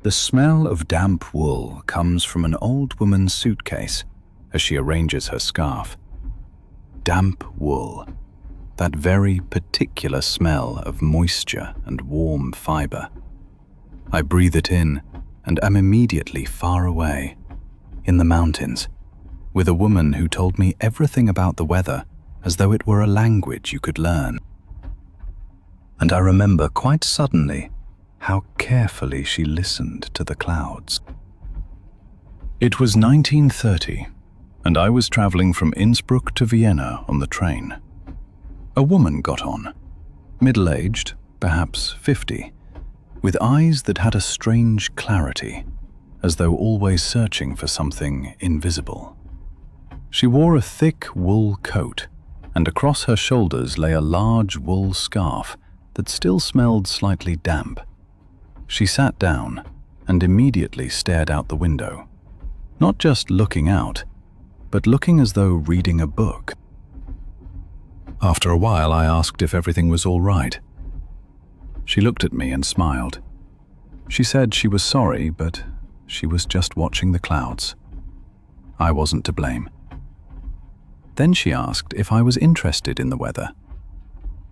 The smell of damp wool comes from an old woman's suitcase as she arranges her scarf. Damp wool, that very particular smell of moisture and warm fiber. I breathe it in and am immediately far away, in the mountains, with a woman who told me everything about the weather as though it were a language you could learn. And I remember quite suddenly how carefully she listened to the clouds. It was 1930, and I was traveling from Innsbruck to Vienna on the train. A woman got on, middle-aged, perhaps 50, with eyes that had a strange clarity, as though always searching for something invisible. She wore a thick wool coat, and across her shoulders lay a large wool scarf that still smelled slightly damp. She sat down and immediately stared out the window, not just looking out, but looking as though reading a book. After a while, I asked if everything was all right. She looked at me and smiled. She said she was sorry, but she was just watching the clouds. I wasn't to blame. Then she asked if I was interested in the weather.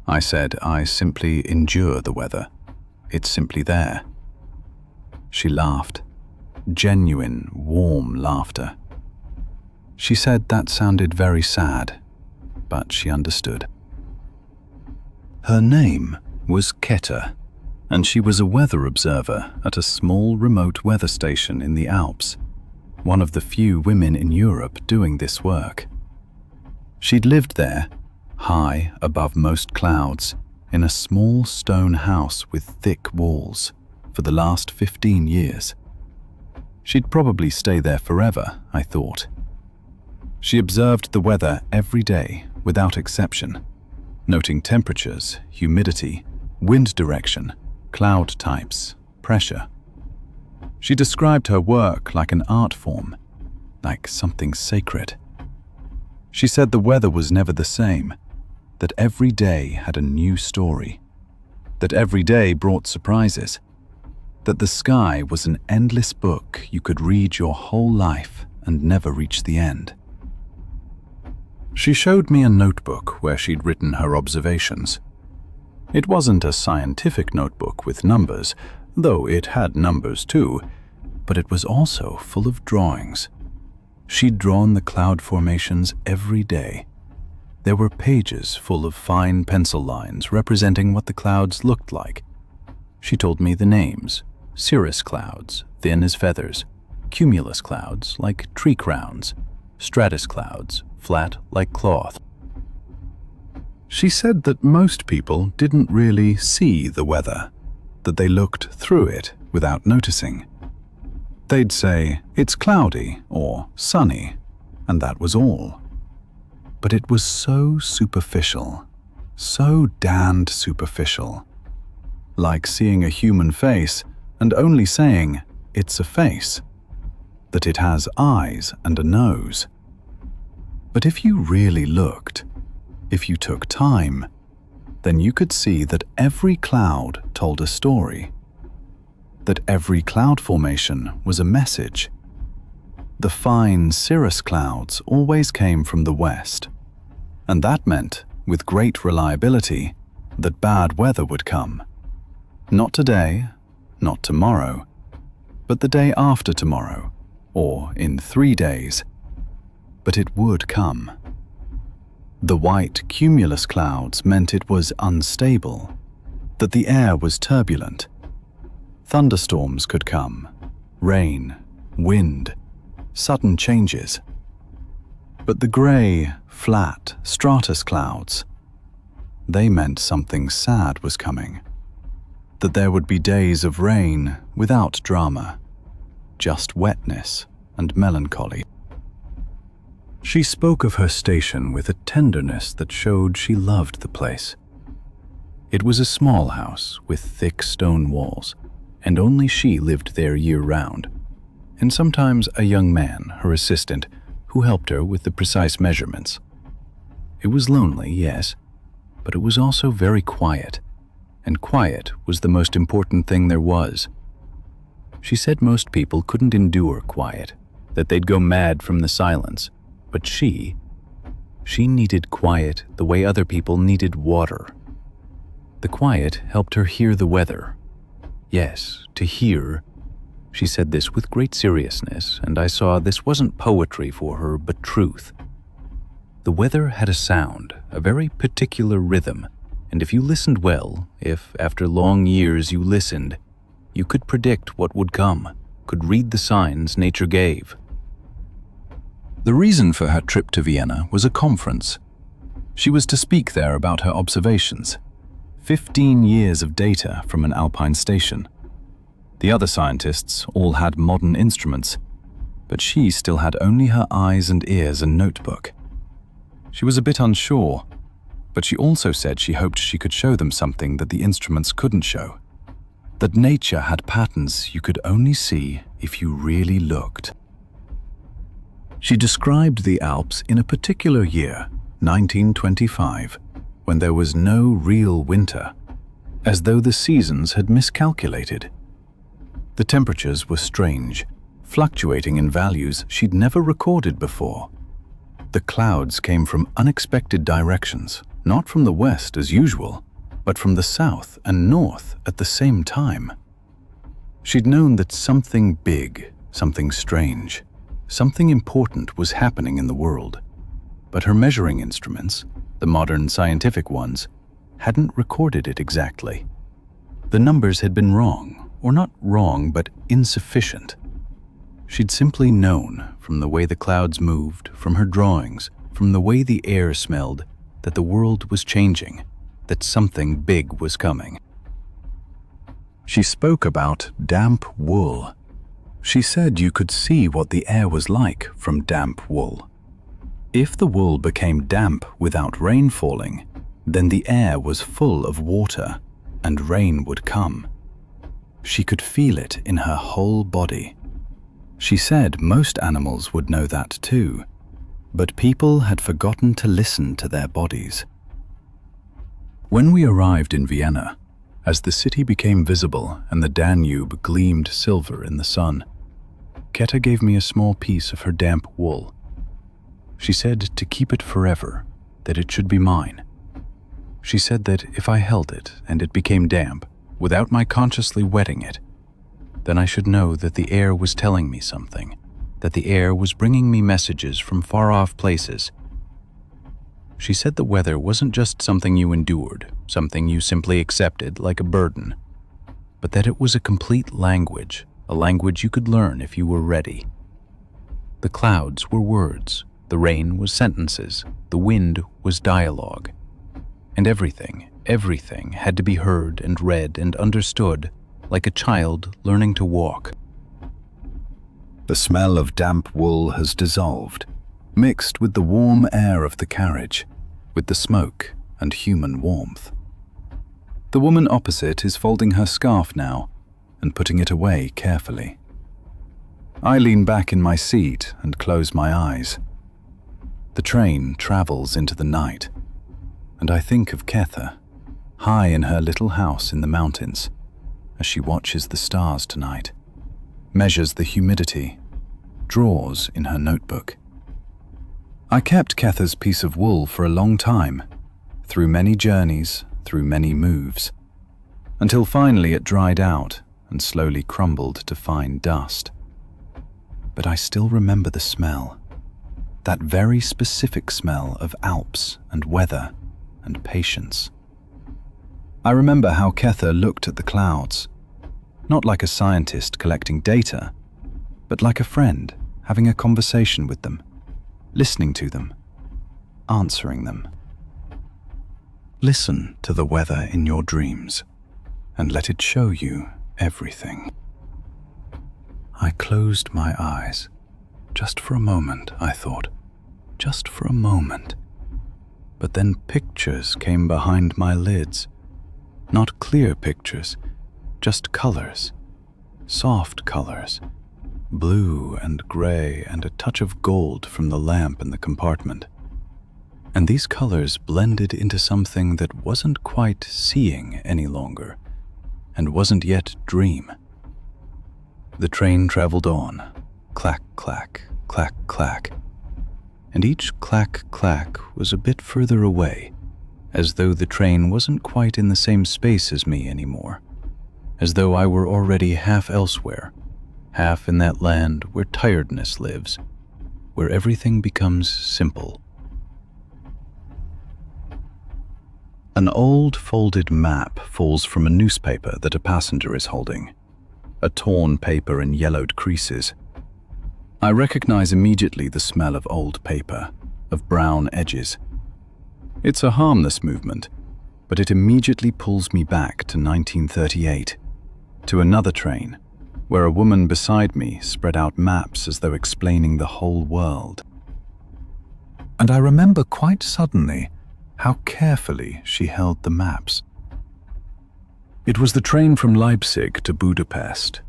I said I simply endure the weather. It's simply there. She laughed. Genuine, warm laughter. She said that sounded very sad, but she understood. Her name was Ketta, and she was a weather observer at a small remote weather station in the Alps, one of the few women in Europe doing this work. She'd lived there, high above most clouds, in a small stone house with thick walls, for the last 15 years. She'd probably stay there forever, I thought. She observed the weather every day, without exception, noting temperatures, humidity, wind direction, cloud types, pressure. She described her work like an art form, like something sacred. She said the weather was never the same, that every day had a new story, that every day brought surprises, that the sky was an endless book you could read your whole life and never reach the end. She showed me a notebook where she'd written her observations. It wasn't a scientific notebook with numbers, though it had numbers too, but it was also full of drawings. She'd drawn the cloud formations every day. There were pages full of fine pencil lines representing what the clouds looked like. She told me the names: cirrus clouds, thin as feathers; cumulus clouds, like tree crowns; stratus clouds, flat like cloth. She said that most people didn't really see the weather, that they looked through it without noticing. They'd say, "It's cloudy," or "sunny," and that was all. But it was so superficial, so damned superficial. Like seeing a human face and only saying, "It's a face," that it has eyes and a nose. But if you really looked, if you took time, then you could see that every cloud told a story, that every cloud formation was a message. The fine cirrus clouds always came from the west, and that meant, with great reliability, that bad weather would come. Not today, not tomorrow, but the day after tomorrow, or in 3 days. But it would come. The white cumulus clouds meant it was unstable, that the air was turbulent. Thunderstorms could come, rain, wind, sudden changes. But the grey, flat stratus clouds, they meant something sad was coming, that there would be days of rain without drama, just wetness and melancholy. She spoke of her station with a tenderness that showed she loved the place. It was a small house with thick stone walls, and only she lived there year-round, and sometimes a young man, her assistant, who helped her with the precise measurements. It was lonely, yes, but it was also very quiet, and quiet was the most important thing there was. She said most people couldn't endure quiet, that they'd go mad from the silence, but she needed quiet the way other people needed water. The quiet helped her hear the weather. Yes, to hear. She said this with great seriousness, and I saw this wasn't poetry for her, but truth. The weather had a sound, a very particular rhythm, and if you listened well, if after long years you listened, you could predict what would come, could read the signs nature gave. The reason for her trip to Vienna was a conference. She was to speak there about her observations. 15 years of data from an alpine station. The other scientists all had modern instruments, but she still had only her eyes and ears and notebook. She was a bit unsure, but she also said she hoped she could show them something that the instruments couldn't show. That nature had patterns you could only see if you really looked. She described the Alps in a particular year, 1925, when there was no real winter, as though the seasons had miscalculated. The temperatures were strange, fluctuating in values she'd never recorded before. The clouds came from unexpected directions, not from the west as usual, but from the south and north at the same time. She'd known that something big, something strange, something important was happening in the world, but her measuring instruments, the modern scientific ones, hadn't recorded it exactly. The numbers had been wrong, or not wrong, but insufficient. She'd simply known, from the way the clouds moved, from her drawings, from the way the air smelled, that the world was changing, that something big was coming. She spoke about damp wool. She said you could see what the air was like from damp wool. If the wool became damp without rain falling, then the air was full of water, and rain would come. She could feel it in her whole body. She said most animals would know that too, but people had forgotten to listen to their bodies. When we arrived in Vienna, as the city became visible and the Danube gleamed silver in the sun, Keta gave me a small piece of her damp wool. She said to keep it forever, that it should be mine. She said that if I held it and it became damp, without my consciously wetting it, then I should know that the air was telling me something, that the air was bringing me messages from far-off places. She said the weather wasn't just something you endured, something you simply accepted like a burden, but that it was a complete language, a language you could learn if you were ready. The clouds were words, the rain was sentences, the wind was dialogue, and everything had to be heard and read and understood like a child learning to walk. The smell of damp wool has dissolved, mixed with the warm air of the carriage, with the smoke and human warmth. The woman opposite is folding her scarf now and putting it away carefully. I lean back in my seat and close my eyes. The train travels into the night, and I think of Ketha, high in her little house in the mountains, as she watches the stars tonight, measures the humidity, draws in her notebook. I kept Ketha's piece of wool for a long time, through many journeys, through many moves, until finally it dried out and slowly crumbled to fine dust. But I still remember the smell, that very specific smell of Alps and weather and patience. I remember how Ketha looked at the clouds, not like a scientist collecting data, but like a friend having a conversation with them, listening to them, answering them. Listen to the weather in your dreams and let it show you everything. I closed my eyes. Just for a moment, I thought. Just for a moment. But then pictures came behind my lids. Not clear pictures, just colors. Soft colors. Blue and gray and a touch of gold from the lamp in the compartment. And these colors blended into something that wasn't quite seeing any longer, and wasn't yet dream. The train traveled on, clack, clack, clack, clack. And each clack, clack was a bit further away, as though the train wasn't quite in the same space as me anymore, as though I were already half elsewhere, half in that land where tiredness lives, where everything becomes simple. An old folded map falls from a newspaper that a passenger is holding, a torn paper in yellowed creases. I recognize immediately the smell of old paper, of brown edges. It's a harmless movement, but it immediately pulls me back to 1938, to another train, where a woman beside me spread out maps as though explaining the whole world. And I remember quite suddenly how carefully she held the maps. It was the train from Leipzig to Budapest.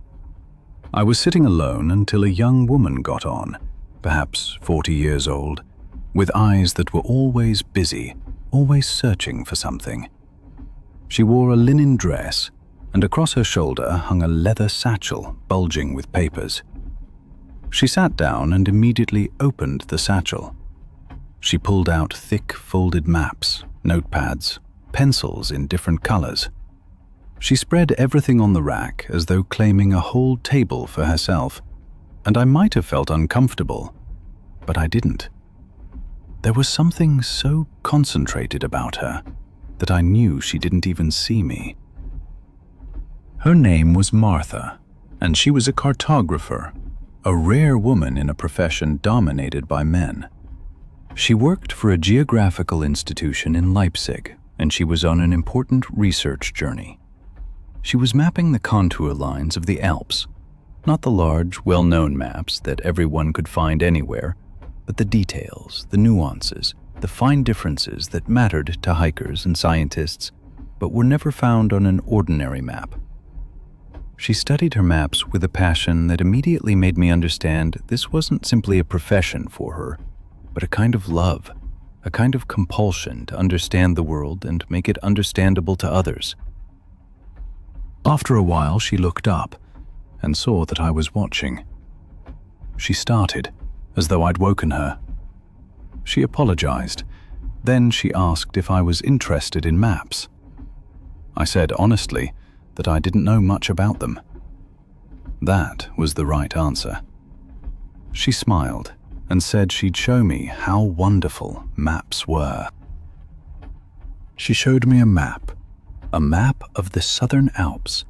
I was sitting alone until a young woman got on, perhaps 40 years old, with eyes that were always busy, always searching for something. She wore a linen dress, and across her shoulder hung a leather satchel bulging with papers. She sat down and immediately opened the satchel. She pulled out thick folded maps, notepads, pencils in different colors. She spread everything on the rack as though claiming a whole table for herself, and I might have felt uncomfortable, but I didn't. There was something so concentrated about her that I knew she didn't even see me. Her name was Martha, and she was a cartographer, a rare woman in a profession dominated by men. She worked for a geographical institution in Leipzig, and she was on an important research journey. She was mapping the contour lines of the Alps, not the large, well-known maps that everyone could find anywhere, but the details, the nuances, the fine differences that mattered to hikers and scientists, but were never found on an ordinary map. She studied her maps with a passion that immediately made me understand this wasn't simply a profession for her, but a kind of love, a kind of compulsion to understand the world and make it understandable to others. After a while, she looked up and saw that I was watching. She started, as though I'd woken her. She apologized. Then she asked if I was interested in maps. I said honestly that I didn't know much about them. That was the right answer. She smiled and said she'd show me how wonderful maps were. She showed me a map of the southern Alps,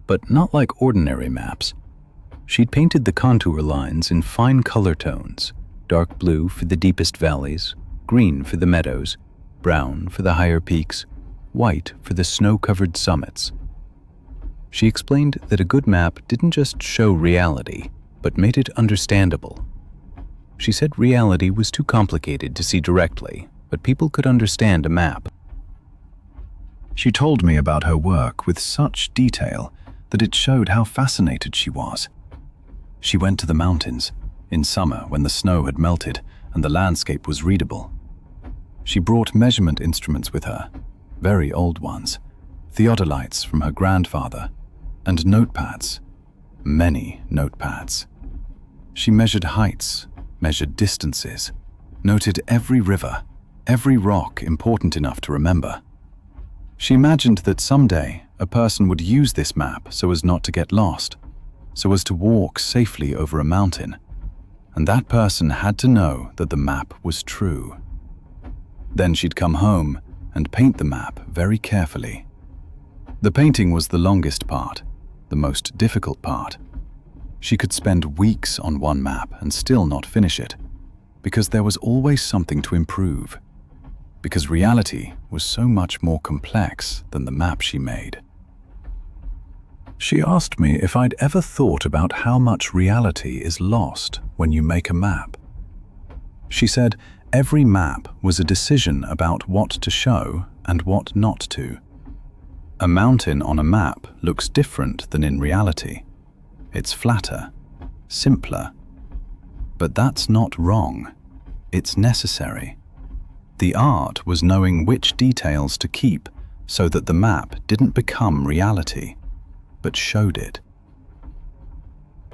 but not like ordinary maps. She'd painted the contour lines in fine color tones, dark blue for the deepest valleys, green for the meadows, brown for the higher peaks, white for the snow-covered summits. She explained that a good map didn't just show reality, but made it understandable. She said reality was too complicated to see directly, but people could understand a map. She told me about her work with such detail that it showed how fascinated she was. She went to the mountains in summer when the snow had melted and the landscape was readable. She brought measurement instruments with her, very old ones, theodolites from her grandfather, and notepads, many notepads. She measured heights, measured distances, noted every river, every rock important enough to remember. She imagined that someday a person would use this map so as not to get lost, so as to walk safely over a mountain, and that person had to know that the map was true. Then she'd come home and paint the map very carefully. The painting was the longest part, the most difficult part. She could spend weeks on one map and still not finish it, because there was always something to improve, because reality was so much more complex than the map she made. She asked me if I'd ever thought about how much reality is lost when you make a map. She said every map was a decision about what to show and what not to. A mountain on a map looks different than in reality. It's flatter, simpler. But that's not wrong. It's necessary. The art was knowing which details to keep so that the map didn't become reality, but showed it.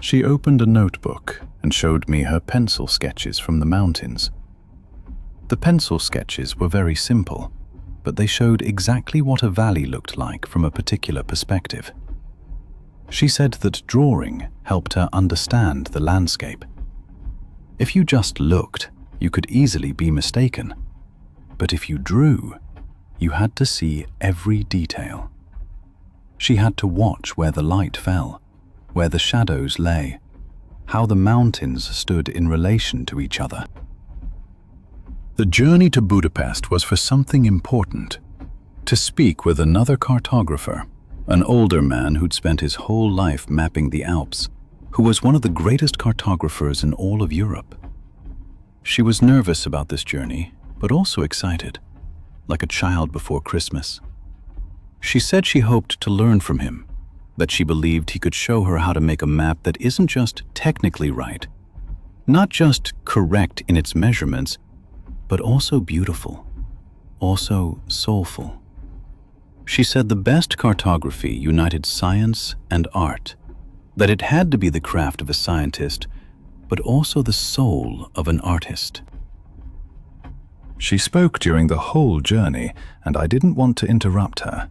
She opened a notebook and showed me her pencil sketches from the mountains. The pencil sketches were very simple, but they showed exactly what a valley looked like from a particular perspective. She said that drawing helped her understand the landscape. If you just looked, you could easily be mistaken. But if you drew, you had to see every detail. She had to watch where the light fell, where the shadows lay, how the mountains stood in relation to each other. The journey to Budapest was for something important: to speak with another cartographer, an older man who'd spent his whole life mapping the Alps, who was one of the greatest cartographers in all of Europe. She was nervous about this journey, but also excited, like a child before Christmas. She said she hoped to learn from him, that she believed he could show her how to make a map that isn't just technically right, not just correct in its measurements, but also beautiful, also soulful. She said the best cartography united science and art, that it had to be the craft of a scientist, but also the soul of an artist. She spoke during the whole journey, and I didn't want to interrupt her.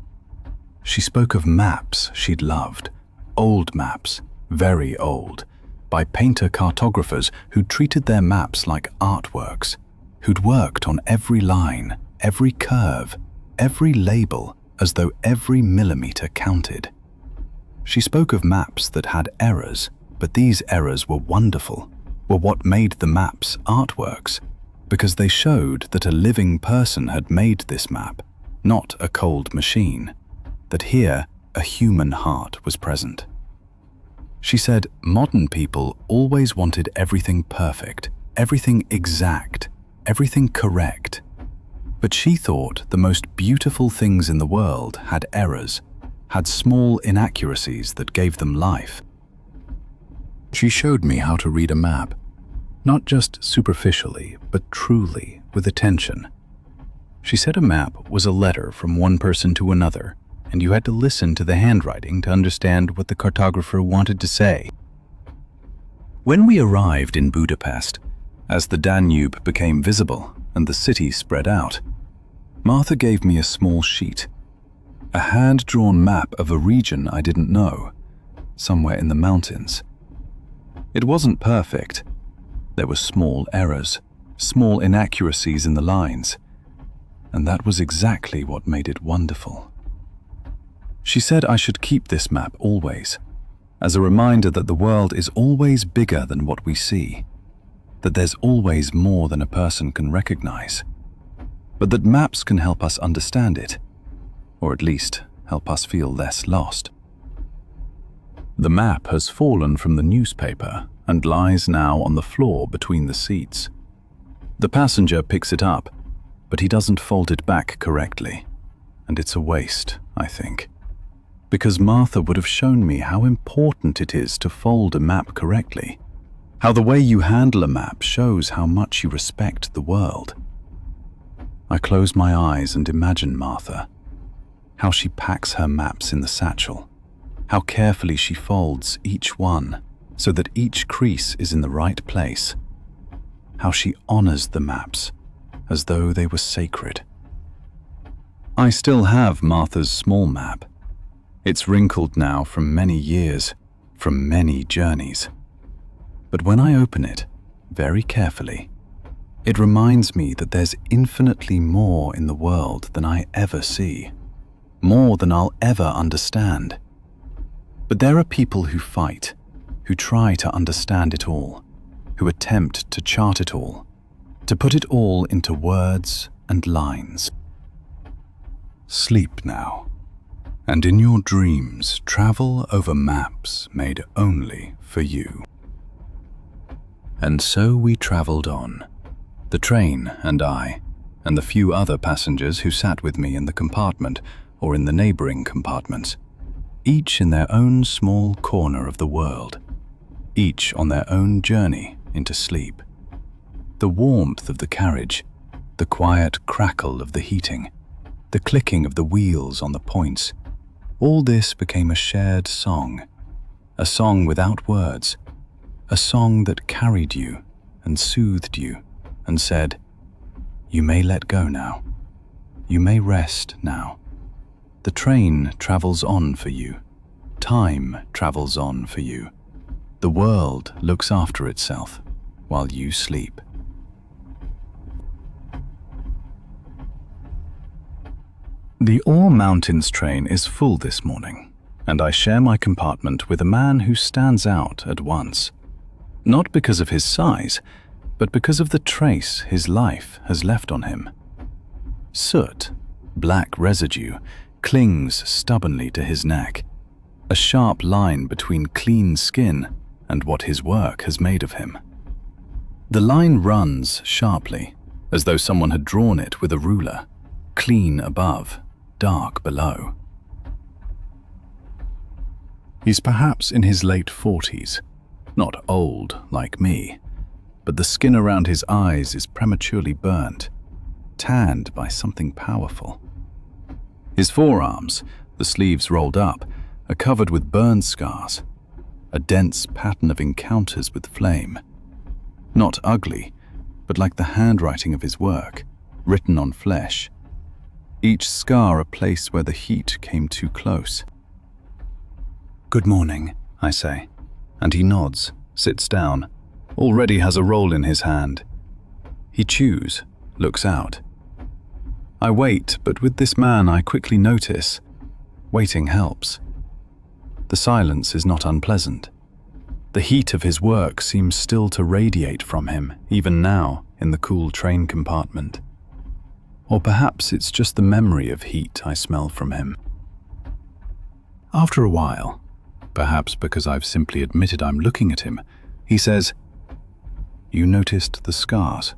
She spoke of maps she'd loved, old maps, very old, by painter cartographers who treated their maps like artworks, who'd worked on every line, every curve, every label, as though every millimeter counted. She spoke of maps that had errors, but these errors were wonderful, were what made the maps artworks, because they showed that a living person had made this map, not a cold machine, that here a human heart was present. She said modern people always wanted everything perfect, everything exact, everything correct. But she thought the most beautiful things in the world had errors, had small inaccuracies that gave them life. She showed me how to read a map, not just superficially, but truly, with attention. She said a map was a letter from one person to another, and you had to listen to the handwriting to understand what the cartographer wanted to say. When we arrived in Budapest, as the Danube became visible and the city spread out, Martha gave me a small sheet, a hand-drawn map of a region I didn't know, somewhere in the mountains. It wasn't perfect. There were small errors, small inaccuracies in the lines, and that was exactly what made it wonderful. She said I should keep this map always, as a reminder that the world is always bigger than what we see, that there's always more than a person can recognize, but that maps can help us understand it, or at least help us feel less lost. The map has fallen from the newspaper and lies now on the floor between the seats. The passenger picks it up, but he doesn't fold it back correctly, and it's a waste, I think, because Martha would have shown me how important it is to fold a map correctly, how the way you handle a map shows how much you respect the world. I close my eyes and imagine Martha, how she packs her maps in the satchel, how carefully she folds each one so that each crease is in the right place, how she honors the maps as though they were sacred. I still have Martha's small map. It's wrinkled now from many years, from many journeys. But when I open it, very carefully, it reminds me that there's infinitely more in the world than I ever see, more than I'll ever understand. But there are people who fight, who try to understand it all, who attempt to chart it all, to put it all into words and lines. Sleep now, and in your dreams travel over maps made only for you. And so we traveled on, the train and I, and the few other passengers who sat with me in the compartment or in the neighboring compartments, each in their own small corner of the world, each on their own journey into sleep. The warmth of the carriage, the quiet crackle of the heating, the clicking of the wheels on the points, all this became a shared song, a song without words, a song that carried you and soothed you and said, "You may let go now. You may rest now. The train travels on for you. Time travels on for you. The world looks after itself while you sleep." The Ore Mountains train is full this morning, and I share my compartment with a man who stands out at once. Not because of his size, but because of the trace his life has left on him. Soot, black residue, clings stubbornly to his neck, a sharp line between clean skin and what his work has made of him. The line runs sharply, as though someone had drawn it with a ruler, clean above, dark below. He's perhaps in his late 40s, not old like me, but the skin around his eyes is prematurely burnt, tanned by something powerful. His forearms, the sleeves rolled up, are covered with burn scars, a dense pattern of encounters with flame. Not ugly, but like the handwriting of his work, written on flesh. Each scar a place where the heat came too close. "Good morning," I say, and he nods, sits down, already has a roll in his hand. He chews, looks out. I wait, but with this man I quickly notice, waiting helps. The silence is not unpleasant. The heat of his work seems still to radiate from him, even now, in the cool train compartment. Or perhaps it's just the memory of heat I smell from him. After a while, perhaps because I've simply admitted I'm looking at him, he says, "You noticed the scars?"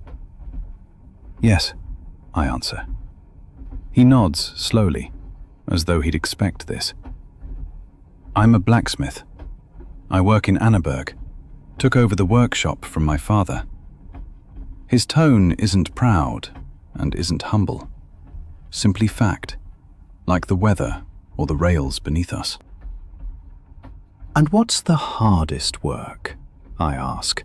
"Yes," I answer. He nods slowly, as though he'd expect this. "I'm a blacksmith. I work in Erzgebirge. Took over the workshop from my father." His tone isn't proud and isn't humble. Simply fact, like the weather or the rails beneath us. "And what's the hardest work?" I ask.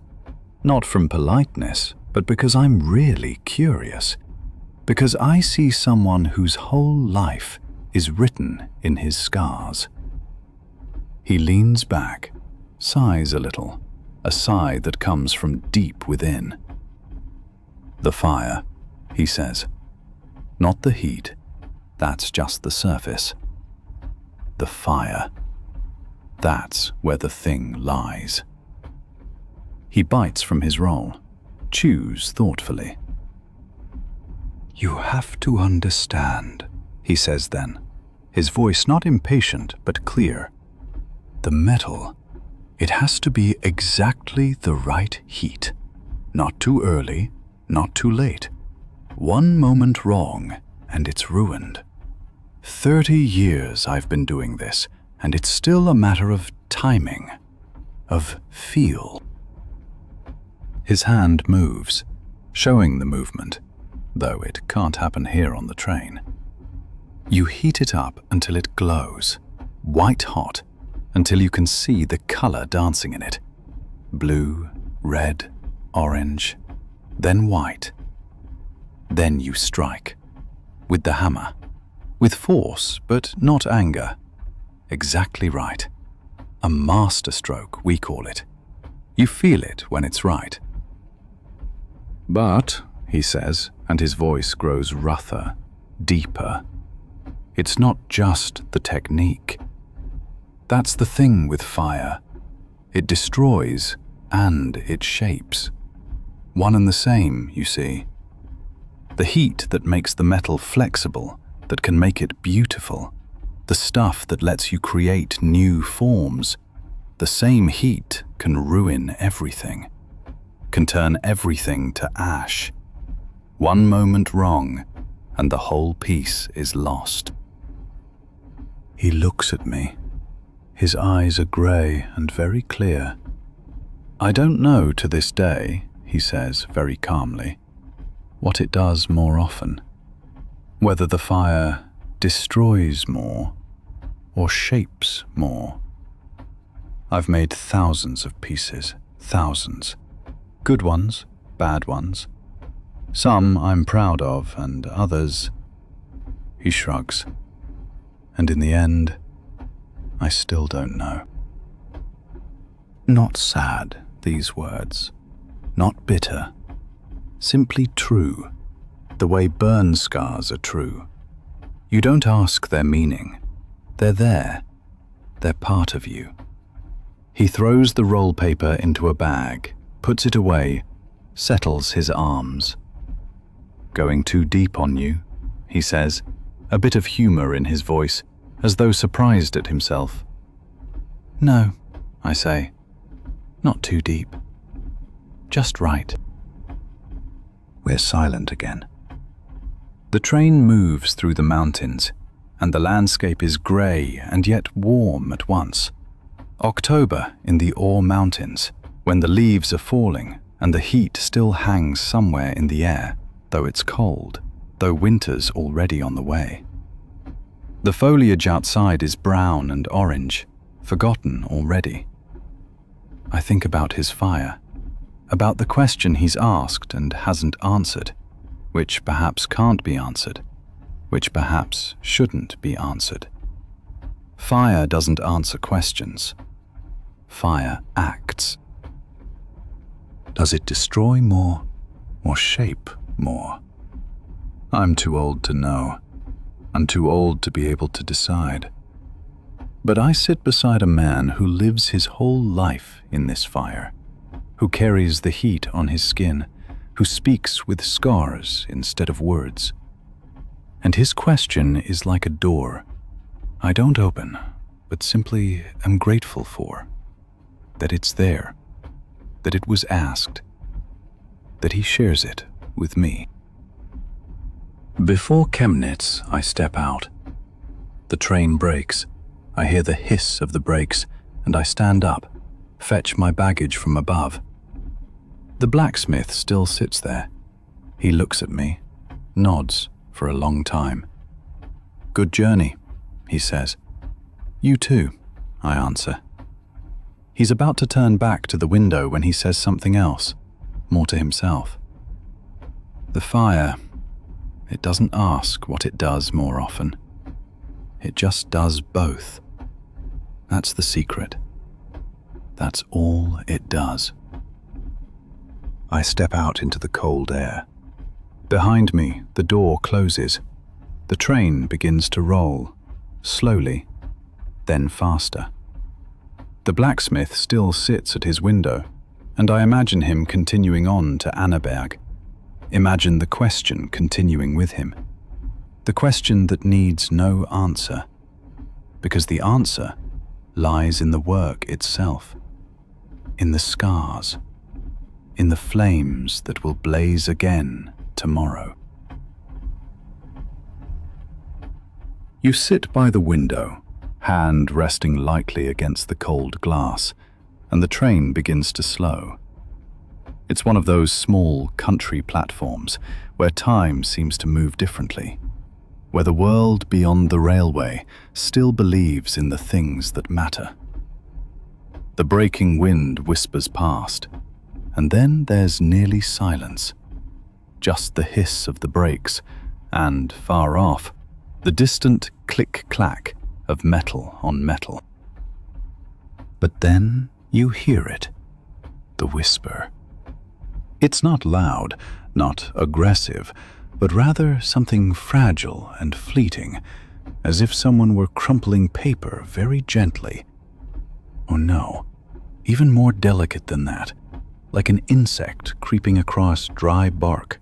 Not from politeness, but because I'm really curious. Because I see someone whose whole life is written in his scars. He leans back, sighs a little, a sigh that comes from deep within. "The fire," he says. "Not the heat, that's just the surface. The fire, that's where the thing lies." He bites from his roll, chews thoughtfully. "You have to understand," he says then, his voice not impatient but clear. "The metal, it has to be exactly the right heat. Not too early, not too late. One moment wrong, and it's ruined. 30 years I've been doing this, and it's still a matter of timing, of feel." His hand moves, showing the movement, though it can't happen here on the train. You heat it up until it glows, white hot, until you can see the color dancing in it. Blue, red, orange, then white. Then you strike, with the hammer, with force, but not anger. Exactly right. A masterstroke, we call it. You feel it when it's right. "But," he says, and his voice grows rougher, deeper, "it's not just the technique. That's the thing with fire. It destroys and it shapes. One and the same, you see. The heat that makes the metal flexible, that can make it beautiful, the stuff that lets you create new forms, the same heat can ruin everything, can turn everything to ash. One moment wrong, and the whole piece is lost." He looks at me. His eyes are grey and very clear. "I don't know to this day," he says very calmly, "what it does more often. Whether the fire destroys more or shapes more. I've made thousands of pieces, Thousands. Good ones, bad ones. Some I'm proud of, and others... He shrugs. And in the end, I still don't know. Not sad, these words. Not bitter. Simply true. The way burn scars are true. You don't ask their meaning. They're there. They're part of you. He throws the roll paper into a bag, puts it away, settles his arms. Going too deep on you, he says, a bit of humor in his voice, as though surprised at himself. No, I say, not too deep. Just right. We're silent again. The train moves through the mountains, and the landscape is grey and yet warm at once. October in the Ore Mountains, when the leaves are falling and the heat still hangs somewhere in the air, though it's cold, though winter's already on the way. The foliage outside is brown and orange, forgotten already. I think about his fire, about the question he's asked and hasn't answered, which perhaps can't be answered, which perhaps shouldn't be answered. Fire doesn't answer questions. Fire acts. Does it destroy more or shape more? I'm too old to know. I'm too old to be able to decide. But I sit beside a man who lives his whole life in this fire, who carries the heat on his skin, who speaks with scars instead of words. And his question is like a door I don't open, but simply am grateful for. That it's there, that it was asked, that he shares it with me. Before Chemnitz, I step out. The train brakes. I hear the hiss of the brakes, and I stand up, fetch my baggage from above. The blacksmith still sits there. He looks at me, nods for a long time. Good journey, he says. You too, I answer. He's about to turn back to the window when he says something else, more to himself. The fire, it doesn't ask what it does more often. It just does both. That's the secret. That's all it does. I step out into the cold air. Behind me, the door closes. The train begins to roll, slowly, then faster. The blacksmith still sits at his window, and I imagine him continuing on to Annaberg. Imagine the question continuing with him. The question that needs no answer, because the answer lies in the work itself, in the scars, in the flames that will blaze again tomorrow. You sit by the window, hand resting lightly against the cold glass, and the train begins to slow. It's one of those small country platforms where time seems to move differently, where the world beyond the railway still believes in the things that matter. The breaking wind whispers past, and then there's nearly silence. Just the hiss of the brakes, and far off, the distant click-clack of metal on metal. But then you hear it, the whisper. It's not loud, not aggressive, but rather something fragile and fleeting, as if someone were crumpling paper very gently. Oh no, even more delicate than that, like an insect creeping across dry bark.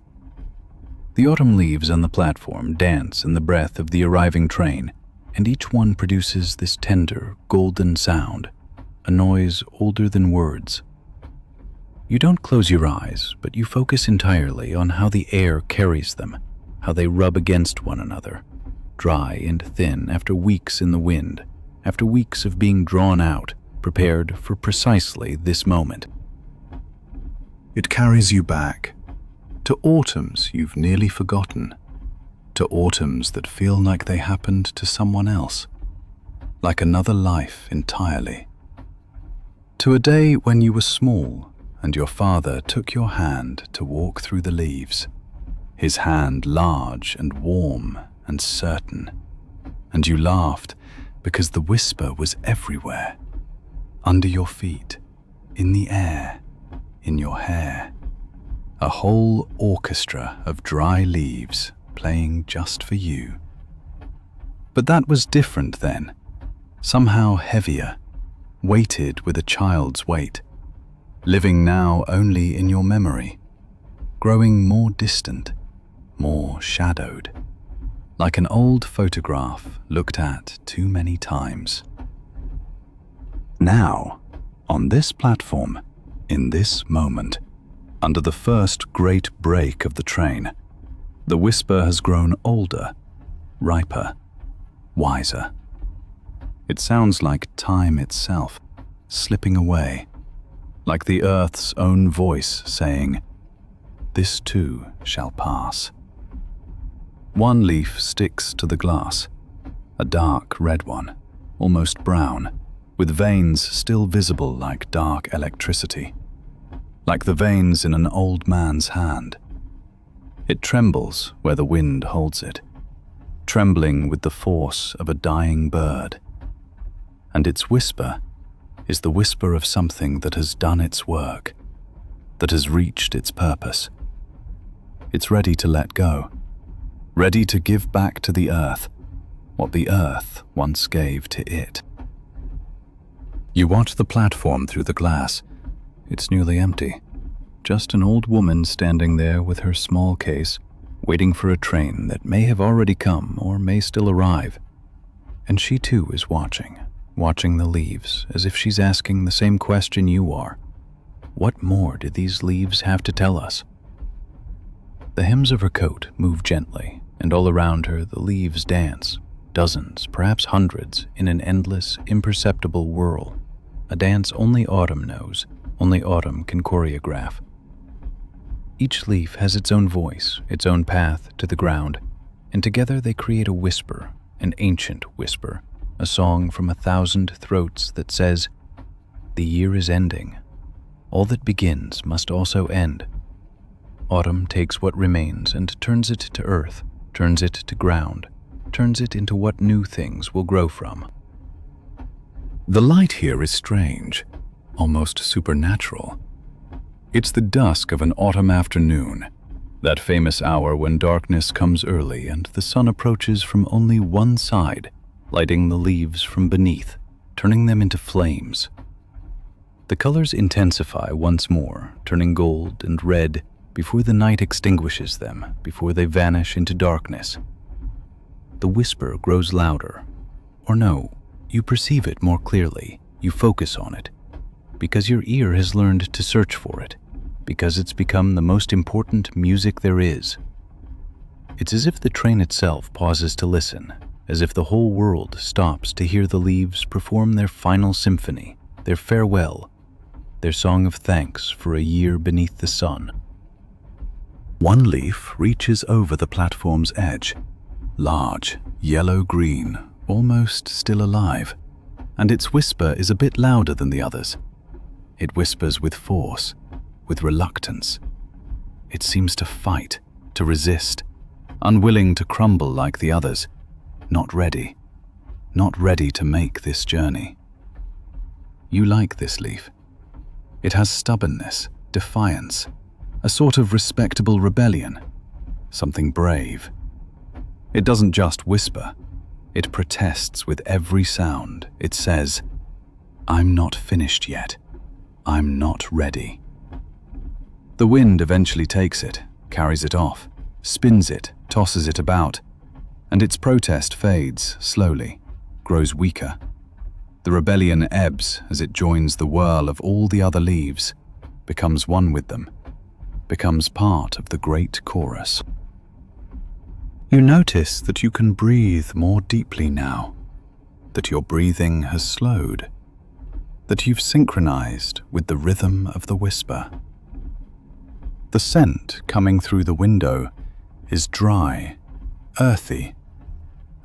The autumn leaves on the platform dance in the breath of the arriving train, and each one produces this tender, golden sound, a noise older than words. You don't close your eyes, but you focus entirely on how the air carries them, how they rub against one another, dry and thin after weeks in the wind, after weeks of being drawn out, prepared for precisely this moment. It carries you back, to autumns you've nearly forgotten, to autumns that feel like they happened to someone else, like another life entirely. To a day when you were small and your father took your hand to walk through the leaves, his hand large and warm and certain, and you laughed because the whisper was everywhere, under your feet, in the air, in your hair, a whole orchestra of dry leaves playing just for you. But that was different then, somehow heavier, weighted with a child's weight, living now only in your memory, growing more distant, more shadowed, like an old photograph looked at too many times. Now, on this platform, in this moment, under the first great break of the train, the whisper has grown older, riper, wiser. It sounds like time itself, slipping away, like the earth's own voice saying, "This too shall pass." One leaf sticks to the glass, a dark red one, almost brown, with veins still visible like dark electricity, like the veins in an old man's hand. It trembles where the wind holds it, trembling with the force of a dying bird. And its whisper is the whisper of something that has done its work, that has reached its purpose. It's ready to let go, ready to give back to the earth what the earth once gave to it. You watch the platform through the glass. It's nearly empty. Just an old woman standing there with her small case, waiting for a train that may have already come or may still arrive. And she too is watching the leaves, as if she's asking the same question you are. What more do these leaves have to tell us? The hems of her coat move gently, and all around her the leaves dance, dozens, perhaps hundreds, in an endless, imperceptible whirl, a dance only autumn knows, only autumn can choreograph. Each leaf has its own voice, its own path to the ground, and together they create a whisper, an ancient whisper, a song from 1,000 throats that says, "The year is ending. All that begins must also end." Autumn takes what remains and turns it to earth, turns it to ground, turns it into what new things will grow from. The light here is strange, almost supernatural. It's the dusk of an autumn afternoon, that famous hour when darkness comes early and the sun approaches from only one side, lighting the leaves from beneath, turning them into flames. The colors intensify once more, turning gold and red before the night extinguishes them, before they vanish into darkness. The whisper grows louder. Or no, you perceive it more clearly, you focus on it, because your ear has learned to search for it, because it's become the most important music there is. It's as if the train itself pauses to listen, as if the whole world stops to hear the leaves perform their final symphony, their farewell, their song of thanks for a year beneath the sun. One leaf reaches over the platform's edge, large, yellow-green, almost still alive, and its whisper is a bit louder than the others. It whispers with force, with reluctance. It seems to fight, to resist, unwilling to crumble like the others, not ready to make this journey. You like this leaf. It has stubbornness, defiance, a sort of respectable rebellion, something brave. It doesn't just whisper, it protests with every sound. It says, "I'm not finished yet. I'm not ready." The wind eventually takes it, carries it off, spins it, tosses it about, and its protest fades slowly, grows weaker. The rebellion ebbs as it joins the whirl of all the other leaves, becomes one with them, becomes part of the great chorus. You notice that you can breathe more deeply now, that your breathing has slowed, that you've synchronized with the rhythm of the whisper. The scent coming through the window is dry, earthy,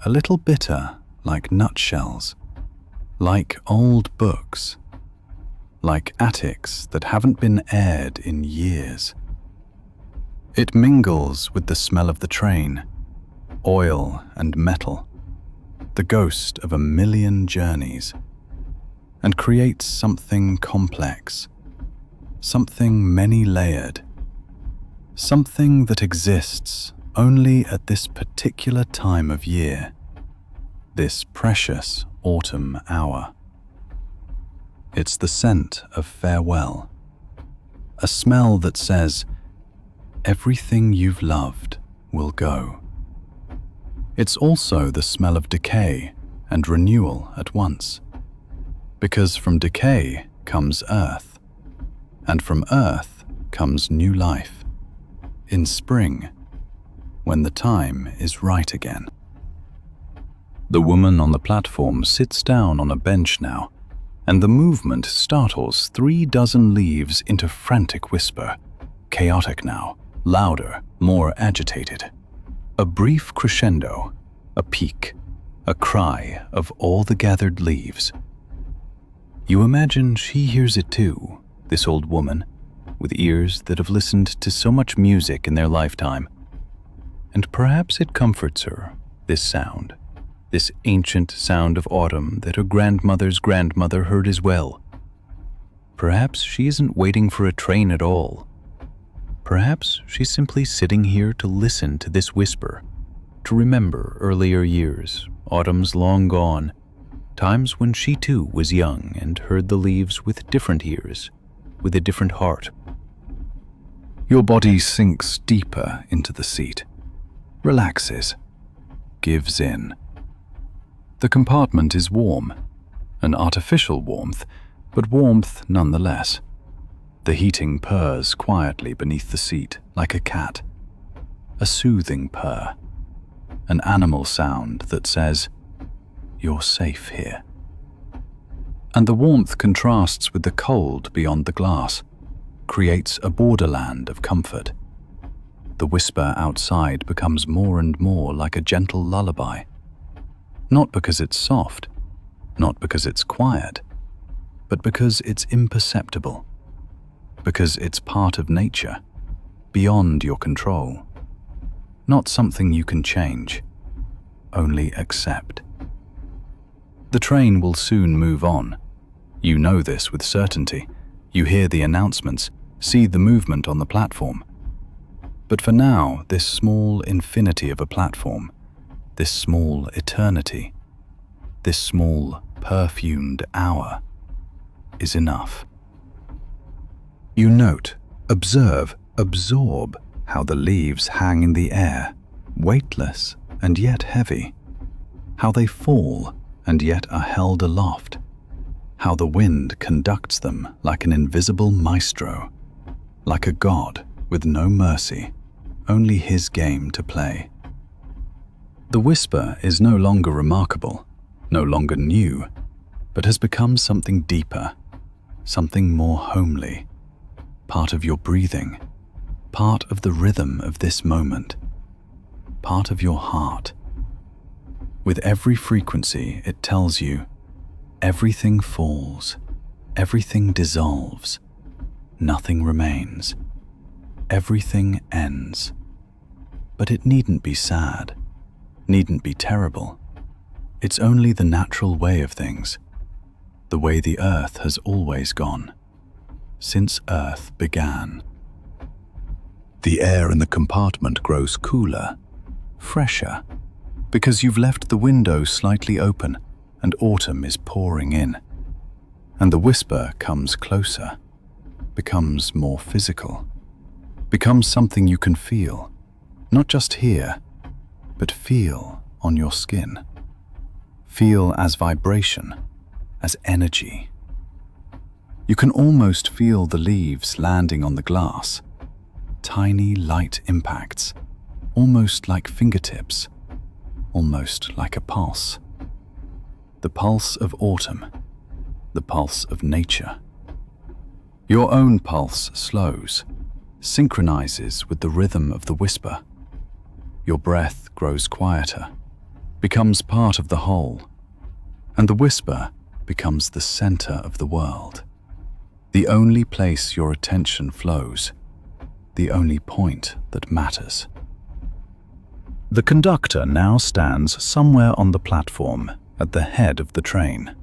a little bitter like nutshells, like old books. like attics that haven't been aired in years. It mingles with the smell of the train, oil and metal, the ghost of a million journeys, and creates something complex, something many-layered, something that exists only at this particular time of year, this precious autumn hour. It's the scent of farewell, a smell that says, everything you've loved will go. It's also the smell of decay and renewal at once, because from decay comes earth, and from earth comes new life, in spring, when the time is right again. The woman on the platform sits down on a bench now, and the movement startles 36 leaves into frantic whisper, chaotic now, louder, more agitated. A brief crescendo, a peak, a cry of all the gathered leaves. You imagine she hears it too, this old woman, with ears that have listened to so much music in their lifetime. And perhaps it comforts her, this sound, this ancient sound of autumn that her grandmother's grandmother heard as well. Perhaps she isn't waiting for a train at all. Perhaps she's simply sitting here to listen to this whisper, to remember earlier years, autumns long gone, times when she too was young and heard the leaves with different ears, with a different heart. Your body sinks deeper into the seat, relaxes, gives in. The compartment is warm, an artificial warmth, but warmth nonetheless. The heating purrs quietly beneath the seat like a cat, a soothing purr, an animal sound that says, "You're safe here." And the warmth contrasts with the cold beyond the glass, creates a borderland of comfort. The whisper outside becomes more and more like a gentle lullaby, not because it's soft, not because it's quiet, but because it's imperceptible, because it's part of nature, beyond your control, not something you can change, only accept. The train will soon move on. You know this with certainty. You hear the announcements, see the movement on the platform. But for now, this small infinity of a platform, this small eternity, this small perfumed hour, is enough. You note, observe, absorb how the leaves hang in the air, weightless and yet heavy, how they fall and yet are held aloft, how the wind conducts them like an invisible maestro, like a god with no mercy, only his game to play. The whisper is no longer remarkable, no longer new, but has become something deeper, something more homely, part of your breathing, part of the rhythm of this moment, part of your heart. With every frequency, it tells you, everything falls, everything dissolves, nothing remains, everything ends. But it needn't be sad, needn't be terrible. It's only the natural way of things, the way the earth has always gone, since earth began. The air in the compartment grows cooler, fresher, because you've left the window slightly open and autumn is pouring in. And the whisper comes closer, becomes more physical, becomes something you can feel, not just hear, but feel on your skin. Feel as vibration, as energy. You can almost feel the leaves landing on the glass, tiny light impacts, almost like fingertips, almost like a pulse. The pulse of autumn, the pulse of nature. Your own pulse slows, synchronizes with the rhythm of the whisper. Your breath grows quieter, becomes part of the whole, and the whisper becomes the center of the world. the only place your attention flows, the only point that matters. The conductor now stands somewhere on the platform at the head of the train,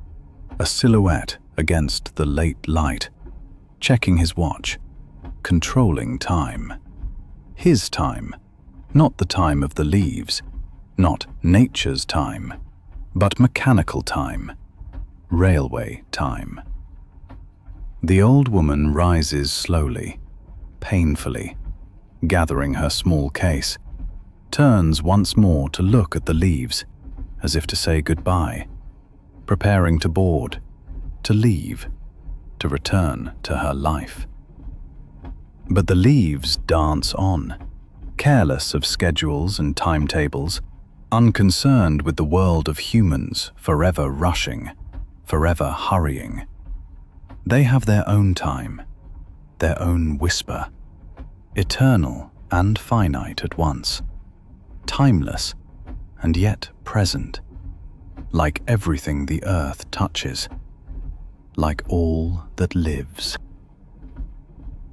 a silhouette against the late light, checking his watch, controlling time. His time, not the time of the leaves, not nature's time, but mechanical time, railway time. The old woman rises slowly, painfully, gathering her small case, turns once more to look at the leaves, as if to say goodbye, preparing to board, to leave, to return to her life. But the leaves dance on, careless of schedules and timetables, unconcerned with the world of humans forever rushing, forever hurrying. They have their own time, their own whisper, eternal and finite at once, timeless and yet present, like everything the earth touches, like all that lives.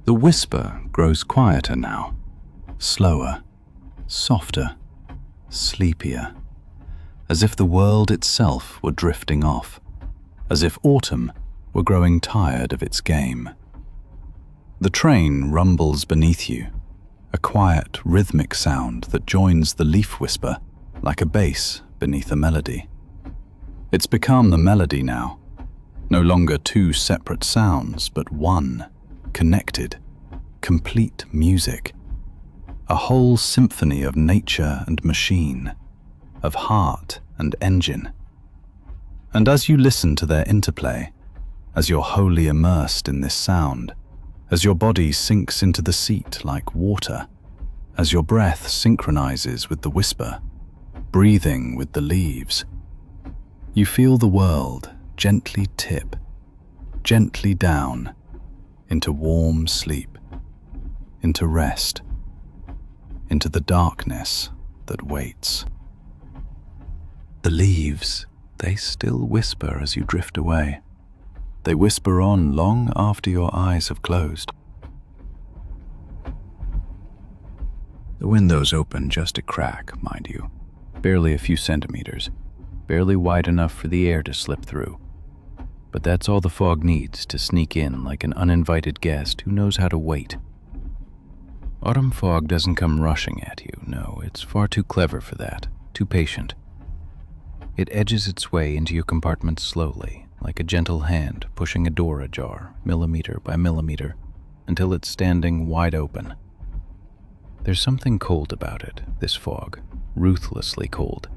The whisper grows quieter now, slower, softer, sleepier, as if the world itself were drifting off, as if autumn were growing tired of its game. The train rumbles beneath you, a quiet, rhythmic sound that joins the leaf whisper like a bass beneath a melody. It's become the melody now, no longer two separate sounds, but one, connected, complete music, a whole symphony of nature and machine, of heart and engine. And as you listen to their interplay, as you're wholly immersed in this sound, as your body sinks into the seat like water, as your breath synchronizes with the whisper, breathing with the leaves, you feel the world gently tip, gently down, into warm sleep, into rest, into the darkness that waits. The leaves, they still whisper as you drift away. They whisper on long after your eyes have closed. The window's open just a crack, mind you, barely a few centimeters, barely wide enough for the air to slip through. But that's all the fog needs to sneak in like an uninvited guest who knows how to wait. Autumn fog doesn't come rushing at you, no, it's far too clever for that, too patient. It edges its way into your compartment slowly, like a gentle hand pushing a door ajar, millimeter by millimeter, until it's standing wide open. There's something cold about it, this fog, ruthlessly cold.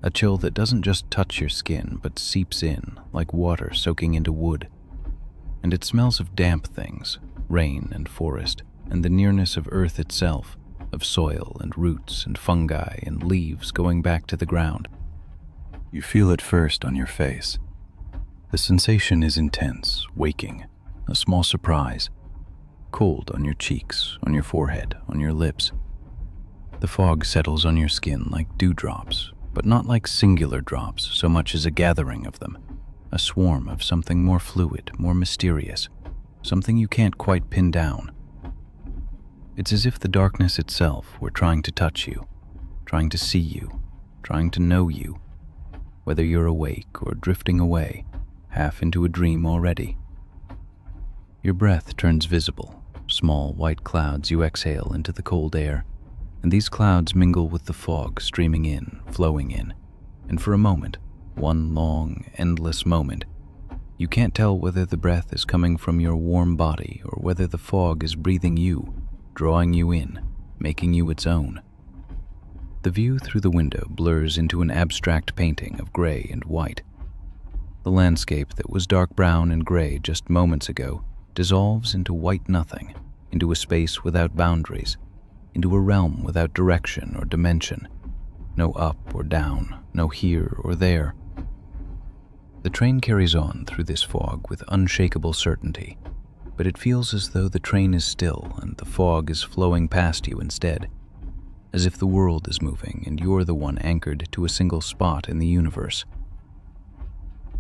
A chill that doesn't just touch your skin, but seeps in, like water soaking into wood. And it smells of damp things, rain and forest, and the nearness of earth itself, of soil and roots and fungi and leaves going back to the ground. You feel it first on your face. The sensation is intense, waking, a small surprise. Cold on your cheeks, on your forehead, on your lips. The fog settles on your skin like dewdrops, but not like singular drops so much as a gathering of them, a swarm of something more fluid, more mysterious, something you can't quite pin down. It's as if the darkness itself were trying to touch you, trying to see you, trying to know you, whether you're awake or drifting away, half into a dream already. Your breath turns visible, small white clouds you exhale into the cold air, and these clouds mingle with the fog streaming in, flowing in, and for a moment, one long, endless moment, you can't tell whether the breath is coming from your warm body or whether the fog is breathing you, drawing you in, making you its own. The view through the window blurs into an abstract painting of gray and white. The landscape that was dark brown and gray just moments ago dissolves into white nothing, into a space without boundaries, into a realm without direction or dimension, no up or down, no here or there. The train carries on through this fog with unshakable certainty, but it feels as though the train is still and the fog is flowing past you instead, as if the world is moving and you're the one anchored to a single spot in the universe.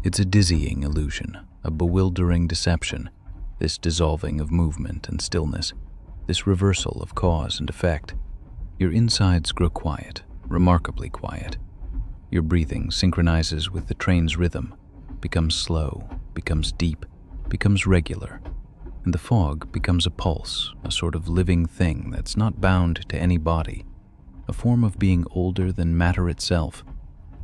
It's a dizzying illusion, a bewildering deception, this dissolving of movement and stillness, this reversal of cause and effect. Your insides grow quiet, remarkably quiet. Your breathing synchronizes with the train's rhythm, becomes slow, becomes deep, becomes regular, and the fog becomes a pulse, a sort of living thing that's not bound to any body, a form of being older than matter itself.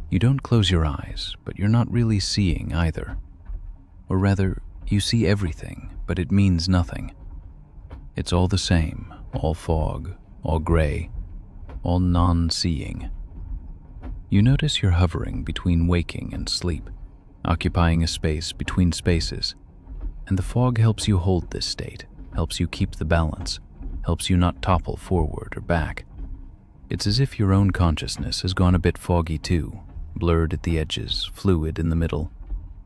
You don't close your eyes, but you're not really seeing either. Or rather, you see everything, but it means nothing. It's all the same, all fog, all gray, all non-seeing. You notice you're hovering between waking and sleep, occupying a space between spaces, and the fog helps you hold this state, helps you keep the balance, helps you not topple forward or back. It's as if your own consciousness has gone a bit foggy too, blurred at the edges, fluid in the middle,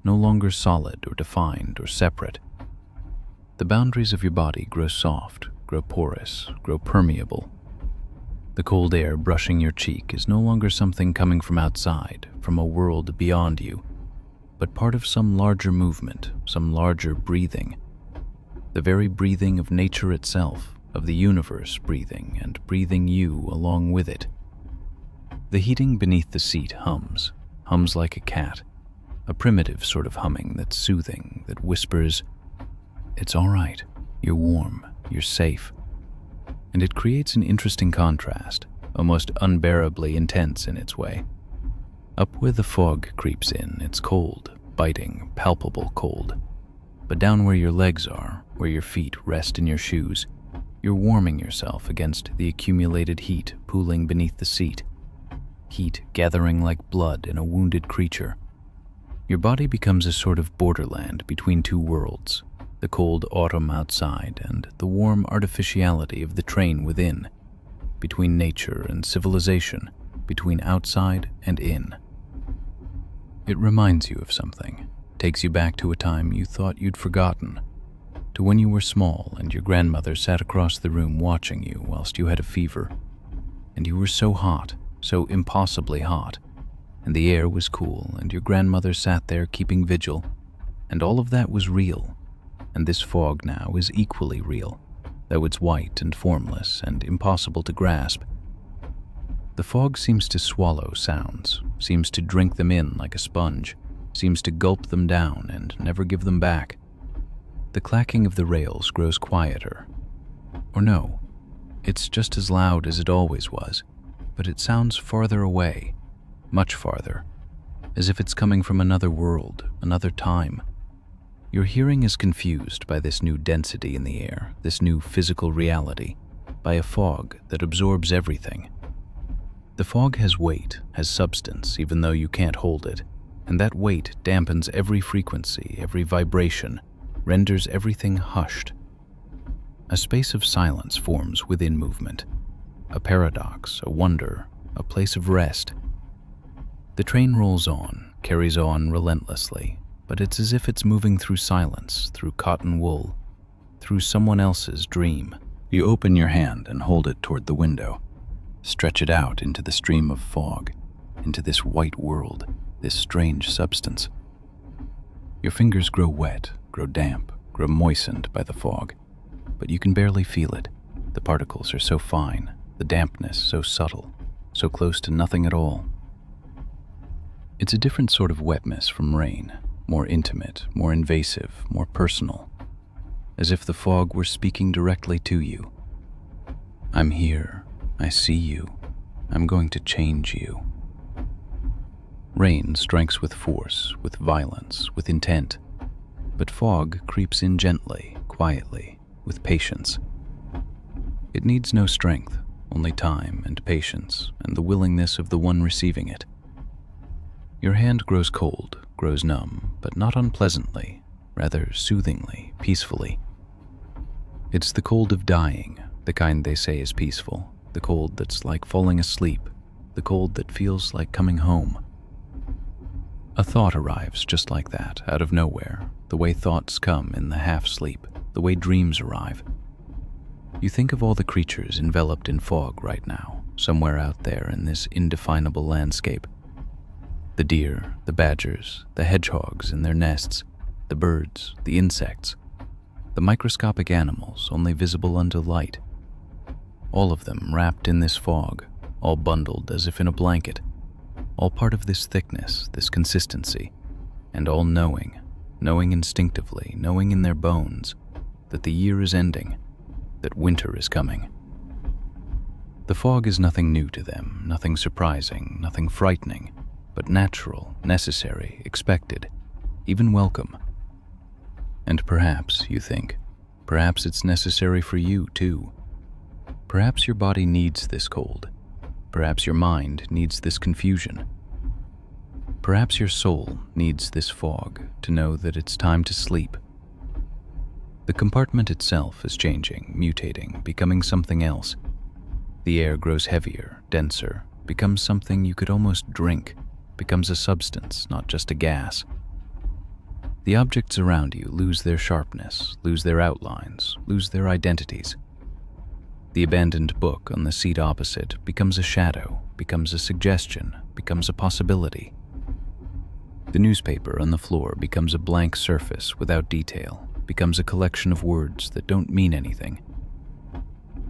no longer solid or defined or separate. The boundaries of your body grow soft, grow porous, grow permeable. The cold air brushing your cheek is no longer something coming from outside, from a world beyond you, but part of some larger movement, some larger breathing. The very breathing of nature itself, of the universe breathing and breathing you along with it. The heating beneath the seat hums like a cat, a primitive sort of humming that's soothing, that whispers, "It's all right, you're warm, you're safe." And it creates an interesting contrast, almost unbearably intense in its way. Up where the fog creeps in, it's cold, biting, palpable cold. But down where your legs are, where your feet rest in your shoes, you're warming yourself against the accumulated heat pooling beneath the seat. Heat gathering like blood in a wounded creature. Your body becomes a sort of borderland between two worlds, the cold autumn outside and the warm artificiality of the train within, between nature and civilization, between outside and in. It reminds you of something, takes you back to a time you thought you'd forgotten, to when you were small and your grandmother sat across the room watching you whilst you had a fever, and you were so hot, so impossibly hot, and the air was cool and your grandmother sat there keeping vigil, and all of that was real, and this fog now is equally real, though it's white and formless and impossible to grasp. The fog seems to swallow sounds, seems to drink them in like a sponge, seems to gulp them down and never give them back. The clacking of the rails grows quieter. Or no, it's just as loud as it always was, but it sounds farther away, much farther, as if it's coming from another world, another time. Your hearing is confused by this new density in the air, this new physical reality, by a fog that absorbs everything. The fog has weight, has substance, even though you can't hold it, and that weight dampens every frequency, every vibration, renders everything hushed. A space of silence forms within movement, a paradox, a wonder, a place of rest. The train rolls on, carries on relentlessly, but it's as if it's moving through silence, through cotton wool, through someone else's dream. You open your hand and hold it toward the window, stretch it out into the stream of fog, into this white world, this strange substance. Your fingers grow wet, grow damp, grow moistened by the fog, but you can barely feel it. The particles are so fine, the dampness so subtle, so close to nothing at all. It's a different sort of wetness from rain, more intimate, more invasive, more personal, as if the fog were speaking directly to you. I'm here, I see you, I'm going to change you. Rain strikes with force, with violence, with intent, but fog creeps in gently, quietly, with patience. It needs no strength, only time and patience and the willingness of the one receiving it. Your hand grows cold, grows numb, but not unpleasantly, rather soothingly, peacefully. It's the cold of dying, the kind they say is peaceful, the cold that's like falling asleep, the cold that feels like coming home. A thought arrives just like that, out of nowhere, the way thoughts come in the half-sleep, the way dreams arrive. You think of all the creatures enveloped in fog right now, somewhere out there in this indefinable landscape. The deer, the badgers, the hedgehogs in their nests, the birds, the insects, the microscopic animals only visible under light. All of them wrapped in this fog, all bundled as if in a blanket, all part of this thickness, this consistency, and all knowing instinctively, knowing in their bones, that the year is ending, that winter is coming. The fog is nothing new to them, nothing surprising, nothing frightening, but natural, necessary, expected, even welcome. And perhaps, you think, perhaps it's necessary for you too. Perhaps your body needs this cold. Perhaps your mind needs this confusion. Perhaps your soul needs this fog to know that it's time to sleep. The compartment itself is changing, mutating, becoming something else. The air grows heavier, denser, becomes something you could almost drink, becomes a substance, not just a gas. The objects around you lose their sharpness, lose their outlines, lose their identities. The abandoned book on the seat opposite becomes a shadow, becomes a suggestion, becomes a possibility. The newspaper on the floor becomes a blank surface without detail, becomes a collection of words that don't mean anything.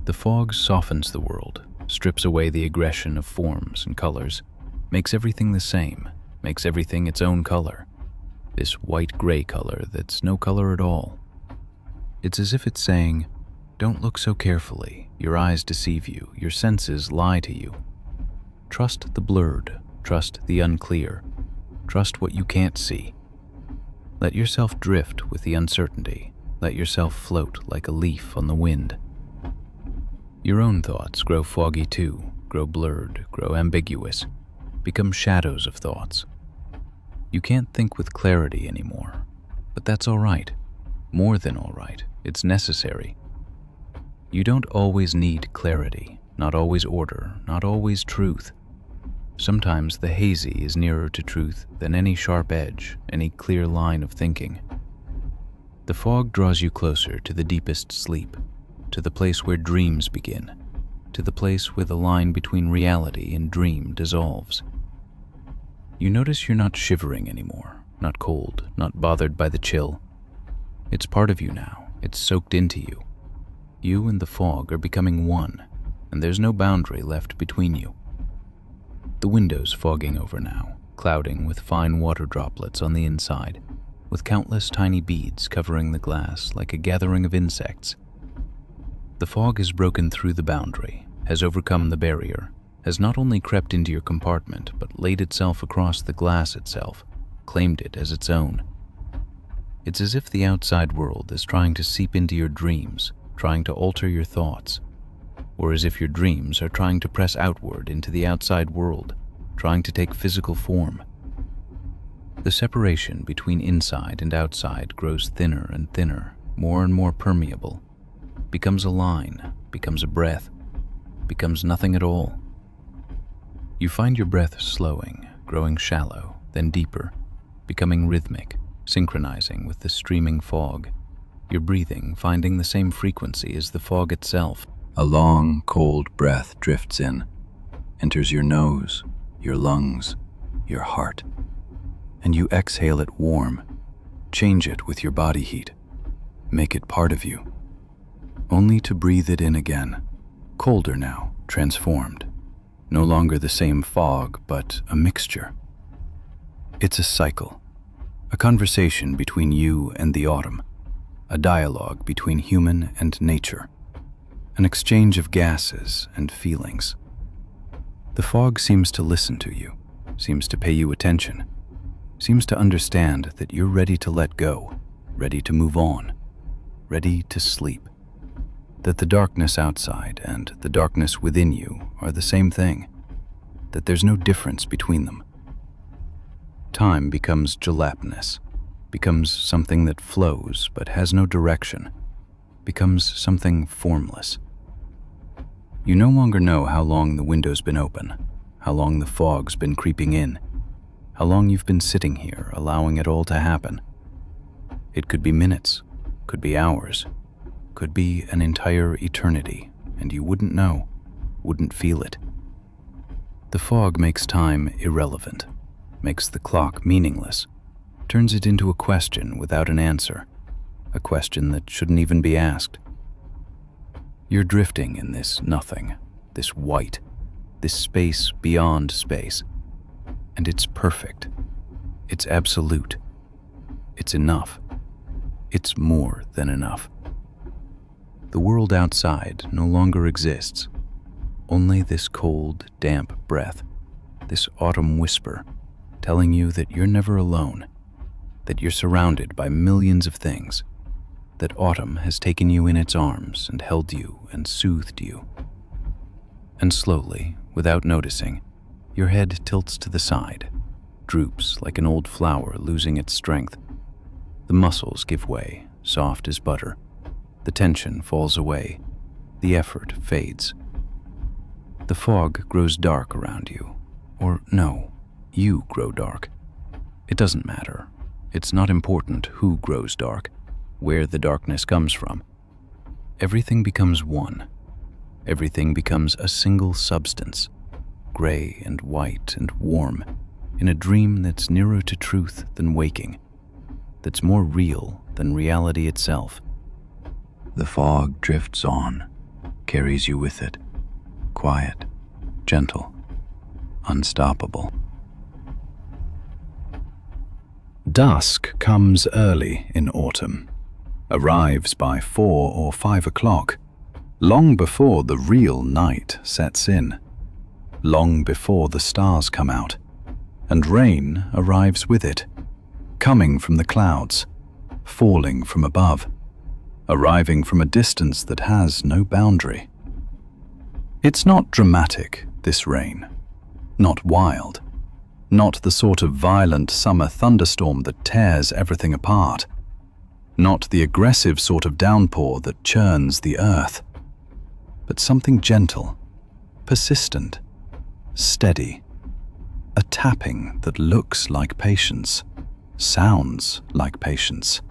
The fog softens the world, strips away the aggression of forms and colors, makes everything the same, makes everything its own color. This white-gray color that's no color at all. It's as if it's saying, don't look so carefully, your eyes deceive you, your senses lie to you. Trust the blurred, trust the unclear, trust what you can't see. Let yourself drift with the uncertainty, let yourself float like a leaf on the wind. Your own thoughts grow foggy too, grow blurred, grow ambiguous, become shadows of thoughts. You can't think with clarity anymore, but that's all right, more than all right, it's necessary. You don't always need clarity, not always order, not always truth. Sometimes the hazy is nearer to truth than any sharp edge, any clear line of thinking. The fog draws you closer to the deepest sleep, to the place where dreams begin, to the place where the line between reality and dream dissolves. You notice you're not shivering anymore, not cold, not bothered by the chill. It's part of you now, it's soaked into you. You and the fog are becoming one, and there's no boundary left between you. The window's fogging over now, clouding with fine water droplets on the inside, with countless tiny beads covering the glass like a gathering of insects. The fog has broken through the boundary, has overcome the barrier, has not only crept into your compartment, but laid itself across the glass itself, claimed it as its own. It's as if the outside world is trying to seep into your dreams, trying to alter your thoughts, or as if your dreams are trying to press outward into the outside world, trying to take physical form. The separation between inside and outside grows thinner and thinner, more and more permeable, becomes a line, becomes a breath, becomes nothing at all. You find your breath slowing, growing shallow, then deeper, becoming rhythmic, synchronizing with the streaming fog. Your breathing finding the same frequency as the fog itself. A long, cold breath drifts in, enters your nose, your lungs, your heart, and you exhale it warm, change it with your body heat, make it part of you, only to breathe it in again, colder now, transformed, no longer the same fog, but a mixture. It's a cycle, a conversation between you and the autumn, a dialogue between human and nature, an exchange of gases and feelings. The fog seems to listen to you, seems to pay you attention, seems to understand that you're ready to let go, ready to move on, ready to sleep, that the darkness outside and the darkness within you are the same thing, that there's no difference between them. Time becomes gelatinous, becomes something that flows but has no direction, becomes something formless. You no longer know how long the window's been open, how long the fog's been creeping in, how long you've been sitting here allowing it all to happen. It could be minutes, could be hours, could be an entire eternity, and you wouldn't know, wouldn't feel it. The fog makes time irrelevant, makes the clock meaningless, turns it into a question without an answer. a question that shouldn't even be asked. You're drifting in this nothing, this white, this space beyond space. And it's perfect. It's absolute. It's enough. It's more than enough. The world outside no longer exists. Only this cold, damp breath, this autumn whisper, telling you that you're never alone, that you're surrounded by millions of things, that autumn has taken you in its arms and held you and soothed you. And slowly, without noticing, your head tilts to the side, droops like an old flower losing its strength. The muscles give way, soft as butter. The tension falls away. The effort fades. The fog grows dark around you. Or no, you grow dark. It doesn't matter. It's not important who grows dark, where the darkness comes from. Everything becomes one. Everything becomes a single substance, gray and white and warm, in a dream that's nearer to truth than waking, that's more real than reality itself. The fog drifts on, carries you with it, quiet, gentle, unstoppable. Dusk comes early in autumn, arrives by 4 or 5 o'clock, long before the real night sets in, long before the stars come out, and rain arrives with it, coming from the clouds, falling from above, arriving from a distance that has no boundary. It's not dramatic, this rain, not wild, not the sort of violent summer thunderstorm that tears everything apart, not the aggressive sort of downpour that churns the earth, but something gentle, persistent, steady, a tapping that looks like patience, sounds like patience,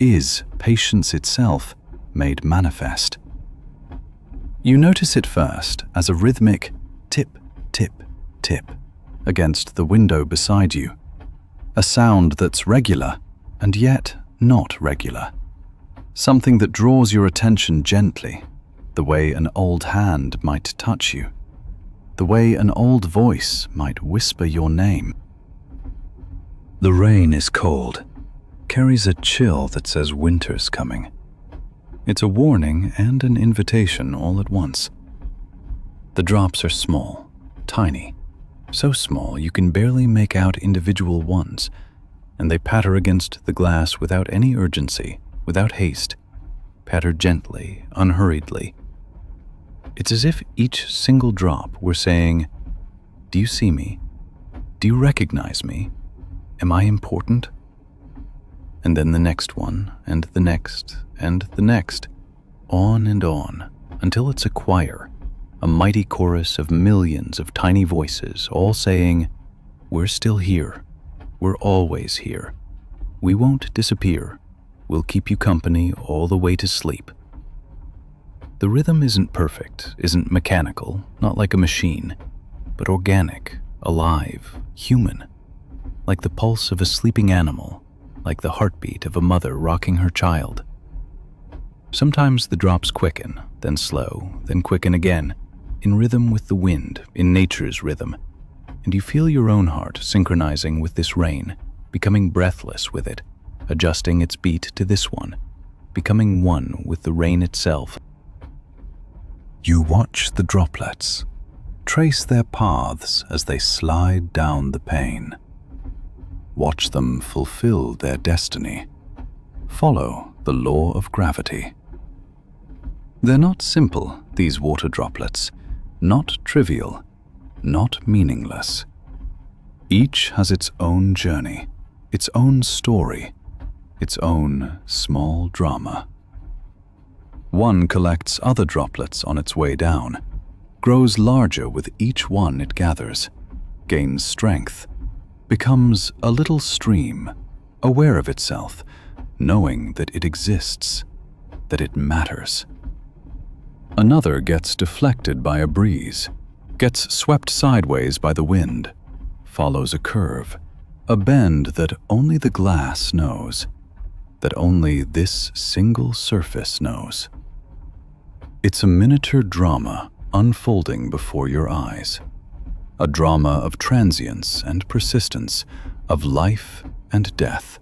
is patience itself made manifest. You notice it first as a rhythmic tip, tip, tip against the window beside you, a sound that's regular and yet not regular, something that draws your attention gently, the way an old hand might touch you, the way an old voice might whisper your name. The rain is cold, carries a chill that says winter's coming. It's a warning and an invitation all at once. The drops are small, tiny, so small you can barely make out individual ones, and they patter against the glass without any urgency, without haste, patter gently, unhurriedly. It's as if each single drop were saying, "Do you see me? Do you recognize me? Am I important?" And then the next one, and the next, and the next, on and on, until it's a choir, a mighty chorus of millions of tiny voices, all saying, "We're still here. We're always here. We won't disappear. We'll keep you company all the way to sleep." The rhythm isn't perfect, isn't mechanical, not like a machine, but organic, alive, human, like the pulse of a sleeping animal, like the heartbeat of a mother rocking her child. Sometimes the drops quicken, then slow, then quicken again, in rhythm with the wind, in nature's rhythm, and you feel your own heart synchronizing with this rain, becoming breathless with it, adjusting its beat to this one, becoming one with the rain itself. You watch the droplets, trace their paths as they slide down the pane. Watch them fulfill their destiny, follow the law of gravity. They're not simple, these water droplets, not trivial, not meaningless. Each has its own journey, its own story, its own small drama. One collects other droplets on its way down, grows larger with each one it gathers, gains strength, becomes a little stream, aware of itself, knowing that it exists, that it matters. Another gets deflected by a breeze, gets swept sideways by the wind, follows a curve, a bend that only the glass knows, that only this single surface knows. It's a miniature drama unfolding before your eyes. A drama of transience and persistence, of life and death,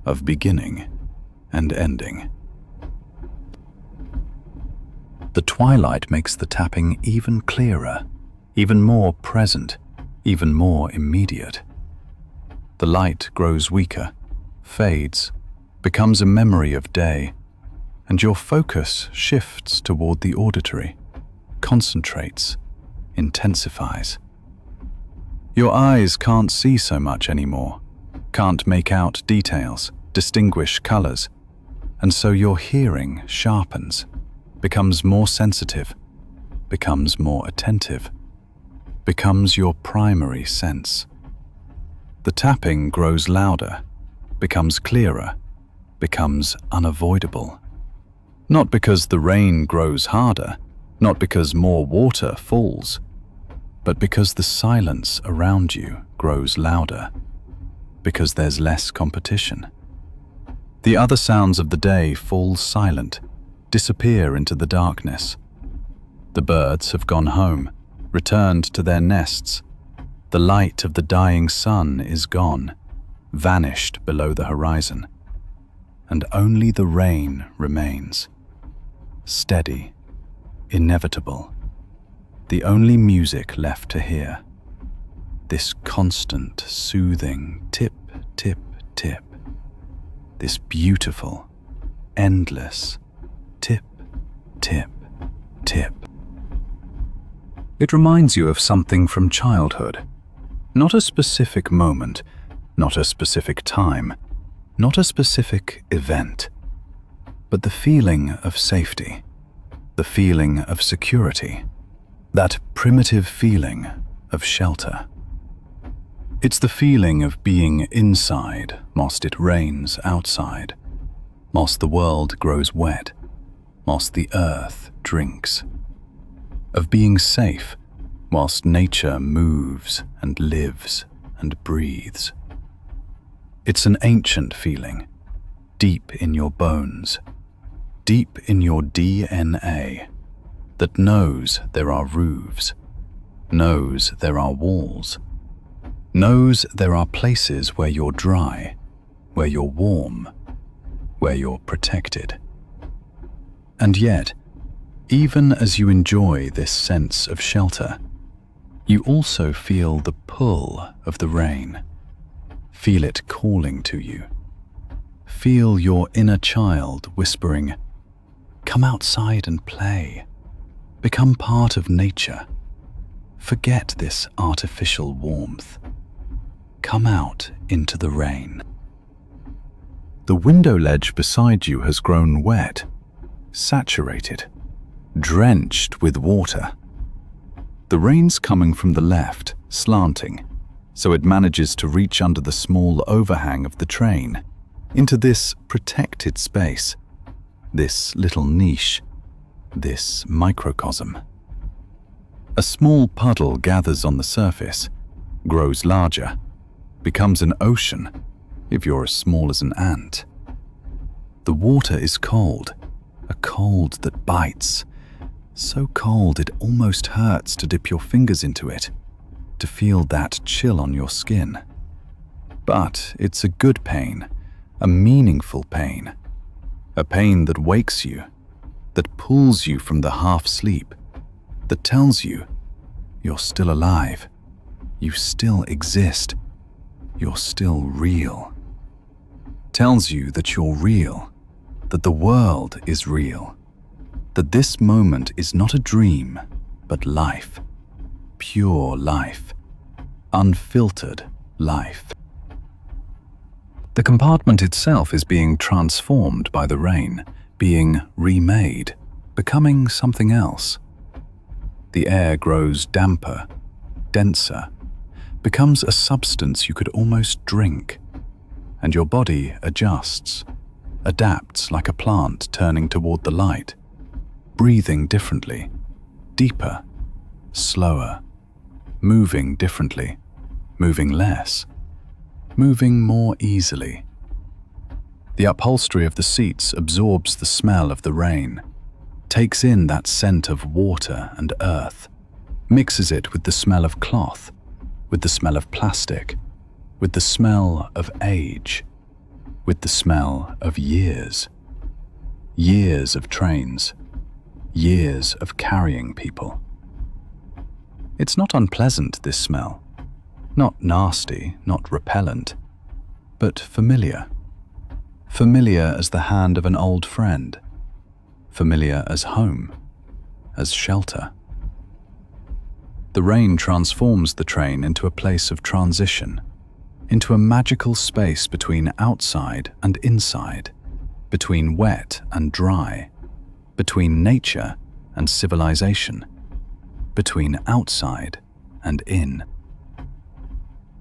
of beginning and ending. The twilight makes the tapping even clearer, even more present, even more immediate. The light grows weaker, fades, becomes a memory of day, and your focus shifts toward the auditory, concentrates, intensifies. Your eyes can't see so much anymore, can't make out details, distinguish colors, and so your hearing sharpens, becomes more sensitive, becomes more attentive, becomes your primary sense. The tapping grows louder, becomes clearer, becomes unavoidable. Not because the rain grows harder, not because more water falls, but because the silence around you grows louder, because there's less competition. The other sounds of the day fall silent, disappear into the darkness. The birds have gone home, returned to their nests. The light of the dying sun is gone, vanished below the horizon, and only the rain remains. Steady, inevitable, the only music left to hear. This constant, soothing tip, tip, tip. This beautiful, endless tip, tip, tip. It reminds you of something from childhood. Not a specific moment, not a specific time, not a specific event, but the feeling of safety, the feeling of security, that primitive feeling of shelter. It's the feeling of being inside whilst it rains outside, whilst the world grows wet, whilst the earth drinks. Of being safe whilst nature moves and lives and breathes. It's an ancient feeling, deep in your bones, deep in your DNA, that knows there are roofs, knows there are walls, knows there are places where you're dry, where you're warm, where you're protected. And yet, even as you enjoy this sense of shelter, you also feel the pull of the rain. Feel it calling to you. Feel your inner child whispering, "Come outside and play. Become part of nature. Forget this artificial warmth. Come out into the rain." The window ledge beside you has grown wet, saturated, drenched with water. The rain's coming from the left, slanting, so it manages to reach under the small overhang of the train, into this protected space, this little niche, this microcosm. A small puddle gathers on the surface, grows larger, becomes an ocean, if you're as small as an ant. The water is cold, a cold that bites, so cold it almost hurts to dip your fingers into it, to feel that chill on your skin. But it's a good pain, a meaningful pain, a pain that wakes you, that pulls you from the half-sleep, that tells you you're still alive, you still exist, you're still real. Tells you that you're real, that the world is real, that this moment is not a dream, but life, pure life, unfiltered life. The compartment itself is being transformed by the rain, being remade, becoming something else. The air grows damper, denser, becomes a substance you could almost drink, and your body adjusts, adapts like a plant turning toward the light, breathing differently, deeper, slower, moving differently, moving less, moving more easily. The upholstery of the seats absorbs the smell of the rain, takes in that scent of water and earth, mixes it with the smell of cloth, with the smell of plastic, with the smell of age, with the smell of years. Years of trains, years of carrying people. It's not unpleasant, this smell. Not nasty, not repellent, but familiar. Familiar as the hand of an old friend. Familiar as home, as shelter. The rain transforms the train into a place of transition, into a magical space between outside and inside, between wet and dry, between nature and civilization, between outside and in.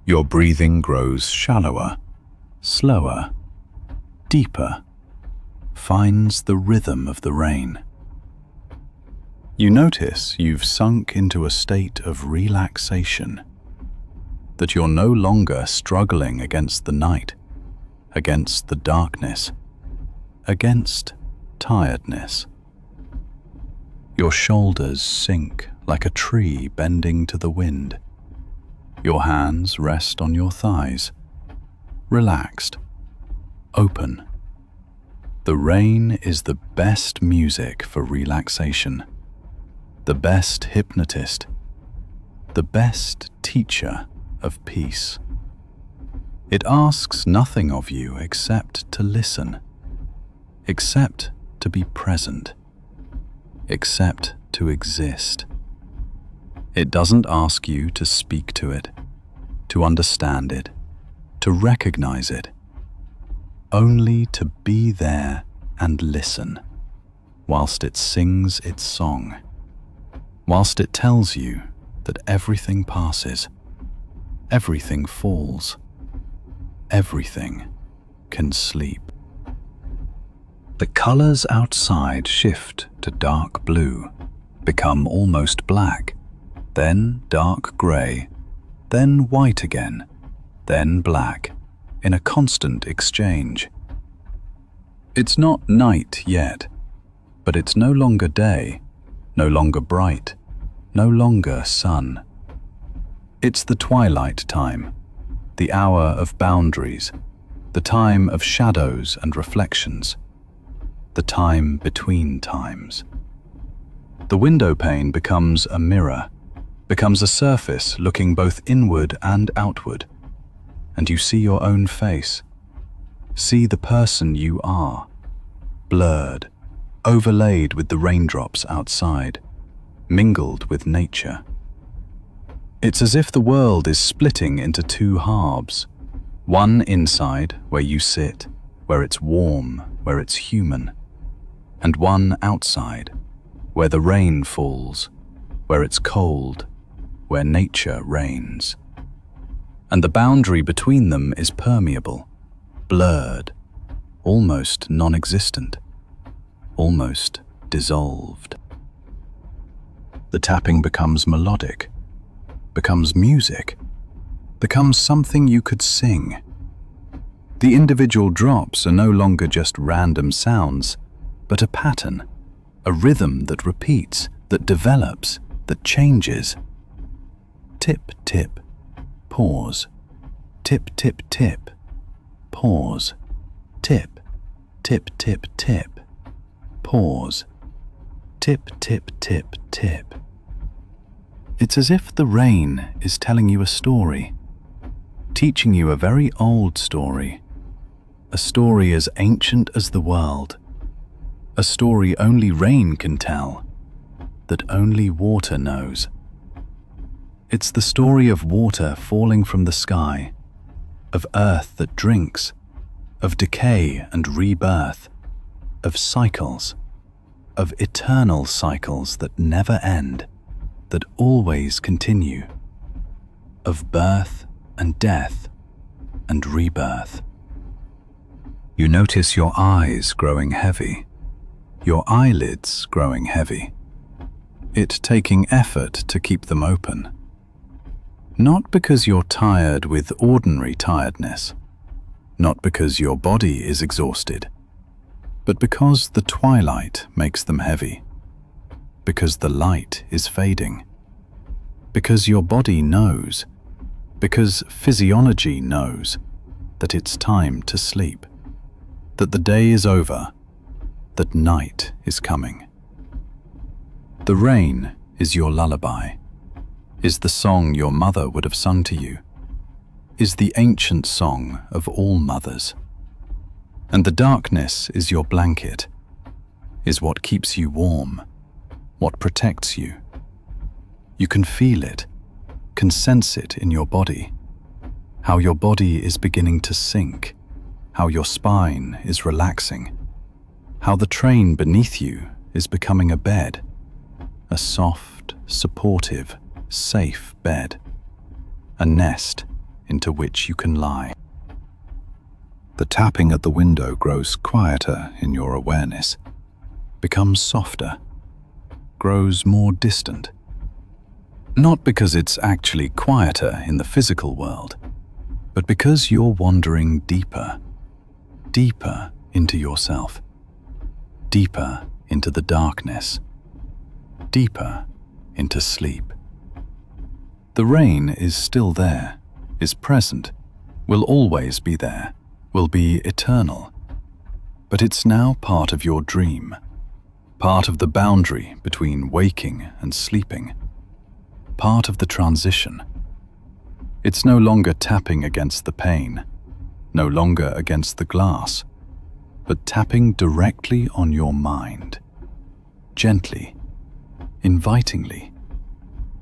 Your breathing grows shallower, slower, deeper, finds the rhythm of the rain. You notice you've sunk into a state of relaxation, that you're no longer struggling against the night, against the darkness, against tiredness. Your shoulders sink like a tree bending to the wind. Your hands rest on your thighs, relaxed, open. The rain is the best music for relaxation, the best hypnotist, the best teacher of peace. It asks nothing of you except to listen, except to be present, except to exist. It doesn't ask you to speak to it, to understand it, to recognize it, only to be there and listen, whilst it sings its song, whilst it tells you that everything passes, everything falls, everything can sleep. The colors outside shift to dark blue, become almost black, then dark gray, then white again, then black, in a constant exchange. It's not night yet, but it's no longer day, no longer bright, no longer sun. It's the twilight time, the hour of boundaries, the time of shadows and reflections, the time between times. The window pane becomes a mirror, becomes a surface looking both inward and outward, and you see your own face, see the person you are, blurred, overlaid with the raindrops outside, mingled with nature. It's as if the world is splitting into two halves, one inside where you sit, where it's warm, where it's human, and one outside, where the rain falls, where it's cold, where nature reigns. And the boundary between them is permeable, blurred, almost non-existent, almost dissolved. The tapping becomes melodic, becomes music, becomes something you could sing. The individual drops are no longer just random sounds, but a pattern, a rhythm that repeats, that develops, that changes. Tip, tip, pause. Tip, tip, tip, pause. Tip, tip, tip, tip, pause. Tip, tip, tip, tip. It's as if the rain is telling you a story, teaching you a very old story, a story as ancient as the world, a story only rain can tell, that only water knows. It's the story of water falling from the sky, of earth that drinks, of decay and rebirth, of cycles, of eternal cycles that never end, that always continue, of birth and death and rebirth. You notice your eyes growing heavy, your eyelids growing heavy, it taking effort to keep them open. Not because you're tired with ordinary tiredness, not because your body is exhausted, but because the twilight makes them heavy, because the light is fading, because your body knows, because physiology knows that it's time to sleep, that the day is over, that night is coming. The rain is your lullaby, is the song your mother would have sung to you, is the ancient song of all mothers. And the darkness is your blanket, is what keeps you warm, what protects you. You can feel it, can sense it in your body, how your body is beginning to sink, how your spine is relaxing, how the train beneath you is becoming a bed, a soft, supportive, safe bed, a nest into which you can lie. The tapping at the window grows quieter in your awareness, becomes softer, grows more distant. Not because it's actually quieter in the physical world, but because you're wandering deeper, deeper into yourself, deeper into the darkness, deeper into sleep. The rain is still there, is present, will always be there, will be eternal. But it's now part of your dream, part of the boundary between waking and sleeping, part of the transition. It's no longer tapping against the pane, no longer against the glass, but tapping directly on your mind, gently, invitingly,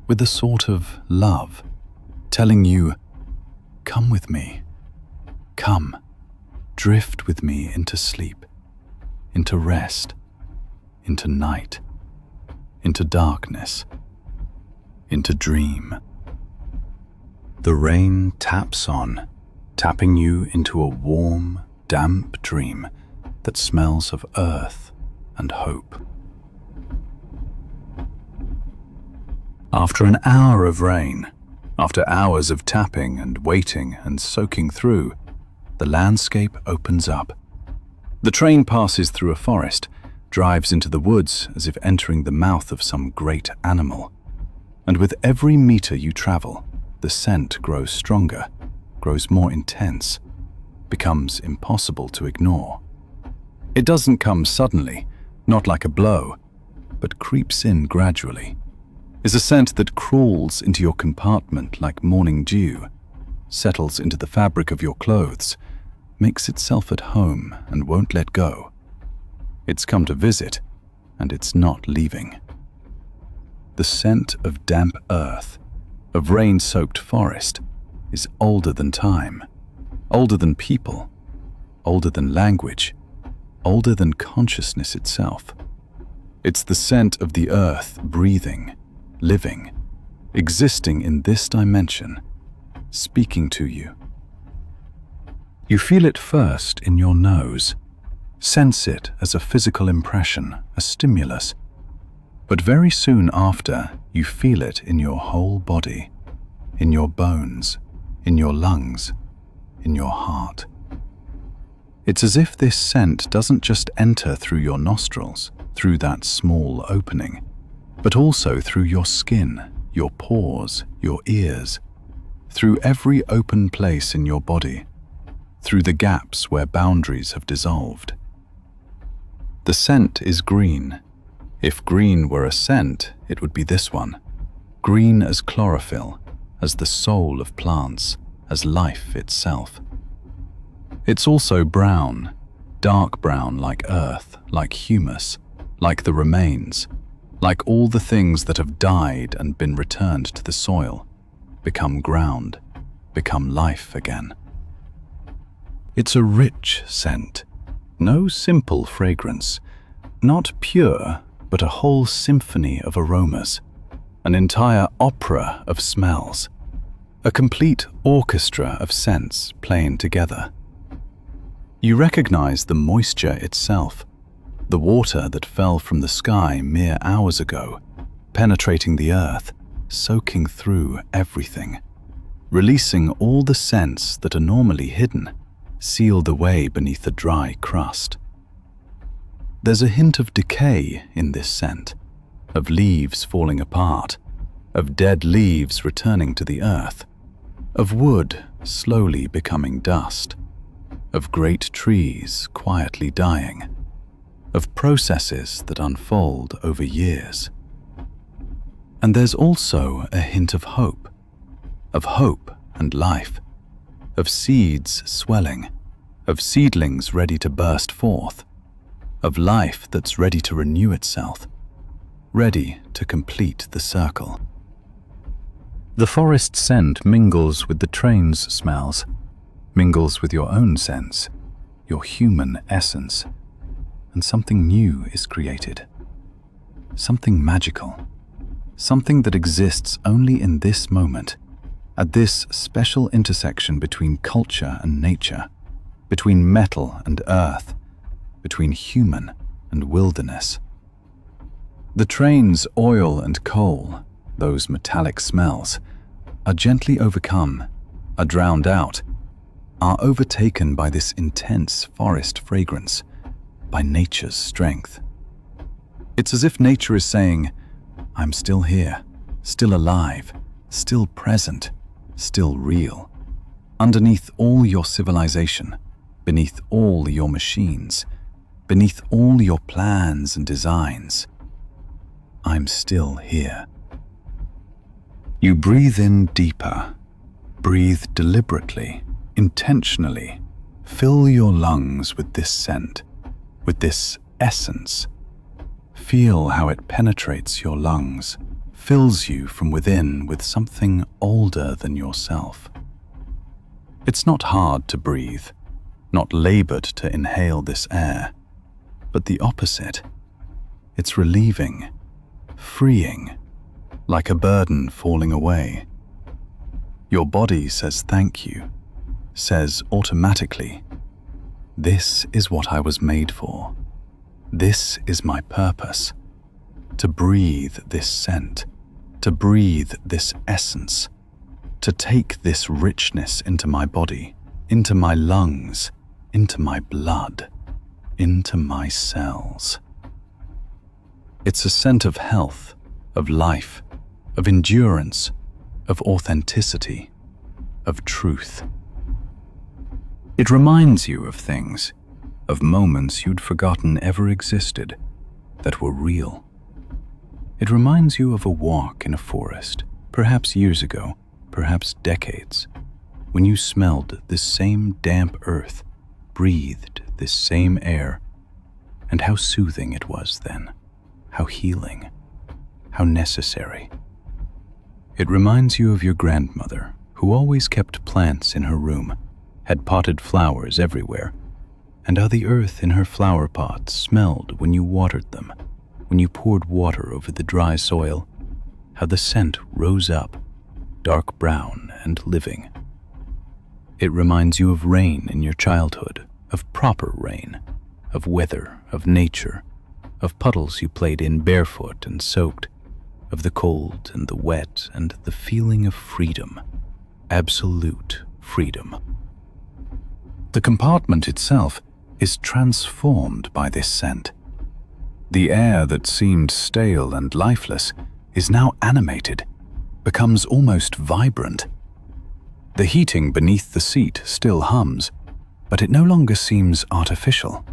with a sort of love, telling you, come with me, come, drift with me into sleep, into rest, into night, into darkness, into dream. The rain taps on, tapping you into a warm, damp dream that smells of earth and hope. After an hour of rain, after hours of tapping and waiting and soaking through, the landscape opens up. The train passes through a forest, drives into the woods as if entering the mouth of some great animal. And with every meter you travel, the scent grows stronger, grows more intense, becomes impossible to ignore. It doesn't come suddenly, not like a blow, but creeps in gradually, is a scent that crawls into your compartment like morning dew, settles into the fabric of your clothes, makes itself at home and won't let go. It's come to visit, and it's not leaving. The scent of damp earth, of rain-soaked forest, is older than time, older than people, older than language, older than consciousness itself. It's the scent of the earth breathing, living, existing in this dimension, speaking to you. You feel it first in your nose, sense it as a physical impression, a stimulus, but very soon after you feel it in your whole body, in your bones, in your lungs, in your heart. It's as if this scent doesn't just enter through your nostrils, through that small opening, but also through your skin, your pores, your ears, through every open place in your body, through the gaps where boundaries have dissolved. The scent is green. If green were a scent, it would be this one. Green as chlorophyll, as the soul of plants, as life itself. It's also brown, dark brown like earth, like humus, like the remains, like all the things that have died and been returned to the soil, become ground, become life again. It's a rich scent, no simple fragrance, not pure, but a whole symphony of aromas, an entire opera of smells, a complete orchestra of scents playing together. You recognize the moisture itself, the water that fell from the sky mere hours ago, penetrating the earth, soaking through everything, releasing all the scents that are normally hidden, sealed away beneath the dry crust. There's a hint of decay in this scent, of leaves falling apart, of dead leaves returning to the earth, of wood slowly becoming dust, of great trees quietly dying, of processes that unfold over years. And there's also a hint of hope and life, of seeds swelling, of seedlings ready to burst forth, of life that's ready to renew itself, ready to complete the circle. The forest scent mingles with the train's smells, mingles with your own sense, your human essence, and something new is created. Something magical, something that exists only in this moment, at this special intersection between culture and nature, between metal and earth, between human and wilderness. The train's oil and coal, those metallic smells, are gently overcome, are drowned out, are overtaken by this intense forest fragrance, by nature's strength. It's as if nature is saying, I'm still here, still alive, still present, still real. Underneath all your civilization, beneath all your machines, beneath all your plans and designs, I'm still here. You breathe in deeper, breathe deliberately, intentionally. Fill your lungs with this scent, with this essence. Feel how it penetrates your lungs, fills you from within with something older than yourself. It's not hard to breathe, not labored to inhale this air, but the opposite. It's relieving, freeing, like a burden falling away. Your body says thank you, says automatically, this is what I was made for. This is my purpose, to breathe this scent, to breathe this essence, to take this richness into my body, into my lungs, into my blood, into my cells. It's a scent of health, of life, of endurance, of authenticity, of truth. It reminds you of things, of moments you'd forgotten ever existed, that were real. It reminds you of a walk in a forest, perhaps years ago, perhaps decades, when you smelled this same damp earth, breathed this same air, and how soothing it was then, how healing, how necessary. It reminds you of your grandmother, who always kept plants in her room, had potted flowers everywhere, and how the earth in her flower pots smelled when you watered them, when you poured water over the dry soil, how the scent rose up, dark brown and living. It reminds you of rain in your childhood, of proper rain, of weather, of nature, of puddles you played in barefoot and soaked, of the cold and the wet and the feeling of freedom, absolute freedom. The compartment itself is transformed by this scent. The air that seemed stale and lifeless is now animated, becomes almost vibrant. The heating beneath the seat still hums, but it no longer seems artificial.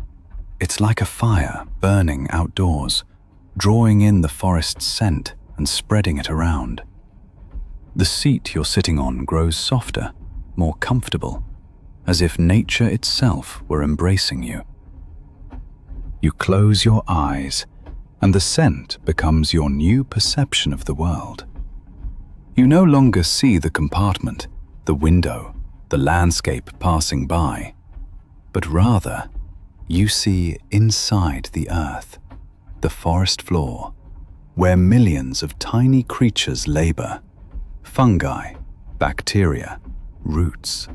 It's like a fire burning outdoors, drawing in the forest scent and spreading it around. The seat you're sitting on grows softer, more comfortable, as if nature itself were embracing you. You close your eyes, and the scent becomes your new perception of the world. You no longer see the compartment, the window, the landscape passing by, but rather, you see inside the earth, the forest floor, where millions of tiny creatures labor, fungi, bacteria, roots,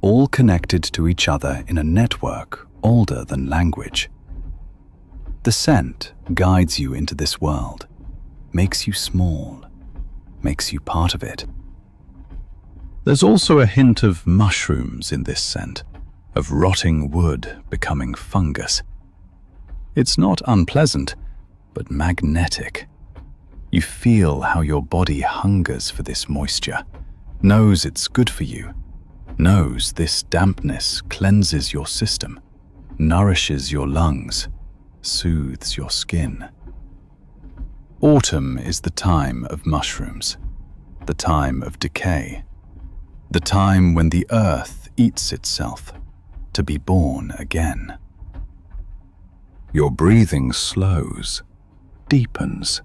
all connected to each other in a network older than language. The scent guides you into this world, makes you small, makes you part of it. There's also a hint of mushrooms in this scent, of rotting wood becoming fungus. It's not unpleasant, but magnetic. You feel how your body hungers for this moisture, knows it's good for you, knows this dampness cleanses your system, nourishes your lungs, soothes your skin. Autumn is the time of mushrooms, the time of decay, the time when the earth eats itself to be born again. Your breathing slows, deepens,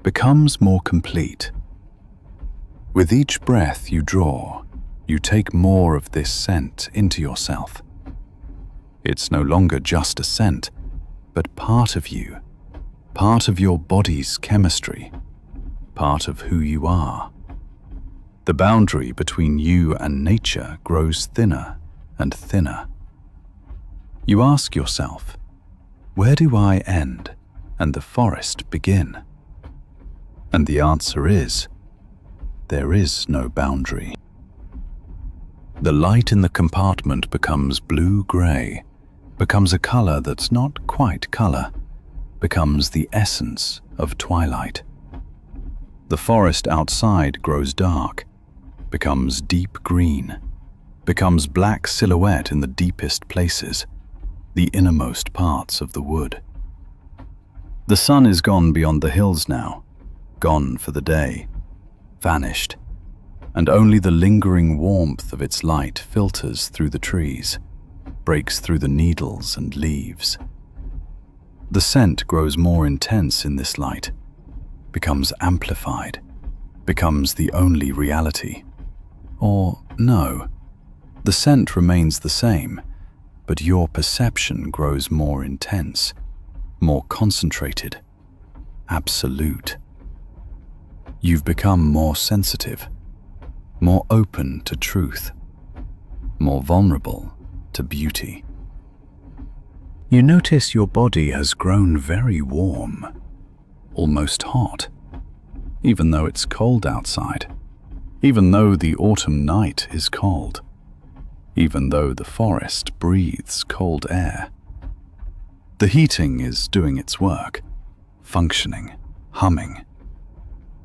becomes more complete. With each breath you draw, you take more of this scent into yourself. It's no longer just a scent, but part of you, part of your body's chemistry, part of who you are. The boundary between you and nature grows thinner and thinner. You ask yourself, where do I end and the forest begin? And the answer is, there is no boundary. The light in the compartment becomes blue-gray, becomes a color that's not quite color, becomes the essence of twilight. The forest outside grows dark, becomes deep green, becomes black silhouette in the deepest places, the innermost parts of the wood. The sun is gone beyond the hills now, gone for the day, vanished, and only the lingering warmth of its light filters through the trees, breaks through the needles and leaves. The scent grows more intense in this light, becomes amplified, becomes the only reality. Or no, the scent remains the same, but your perception grows more intense, more concentrated, absolute. You've become more sensitive, more open to truth, more vulnerable to beauty. You notice your body has grown very warm, almost hot, even though it's cold outside, even though the autumn night is cold, even though the forest breathes cold air. The heating is doing its work, functioning, humming.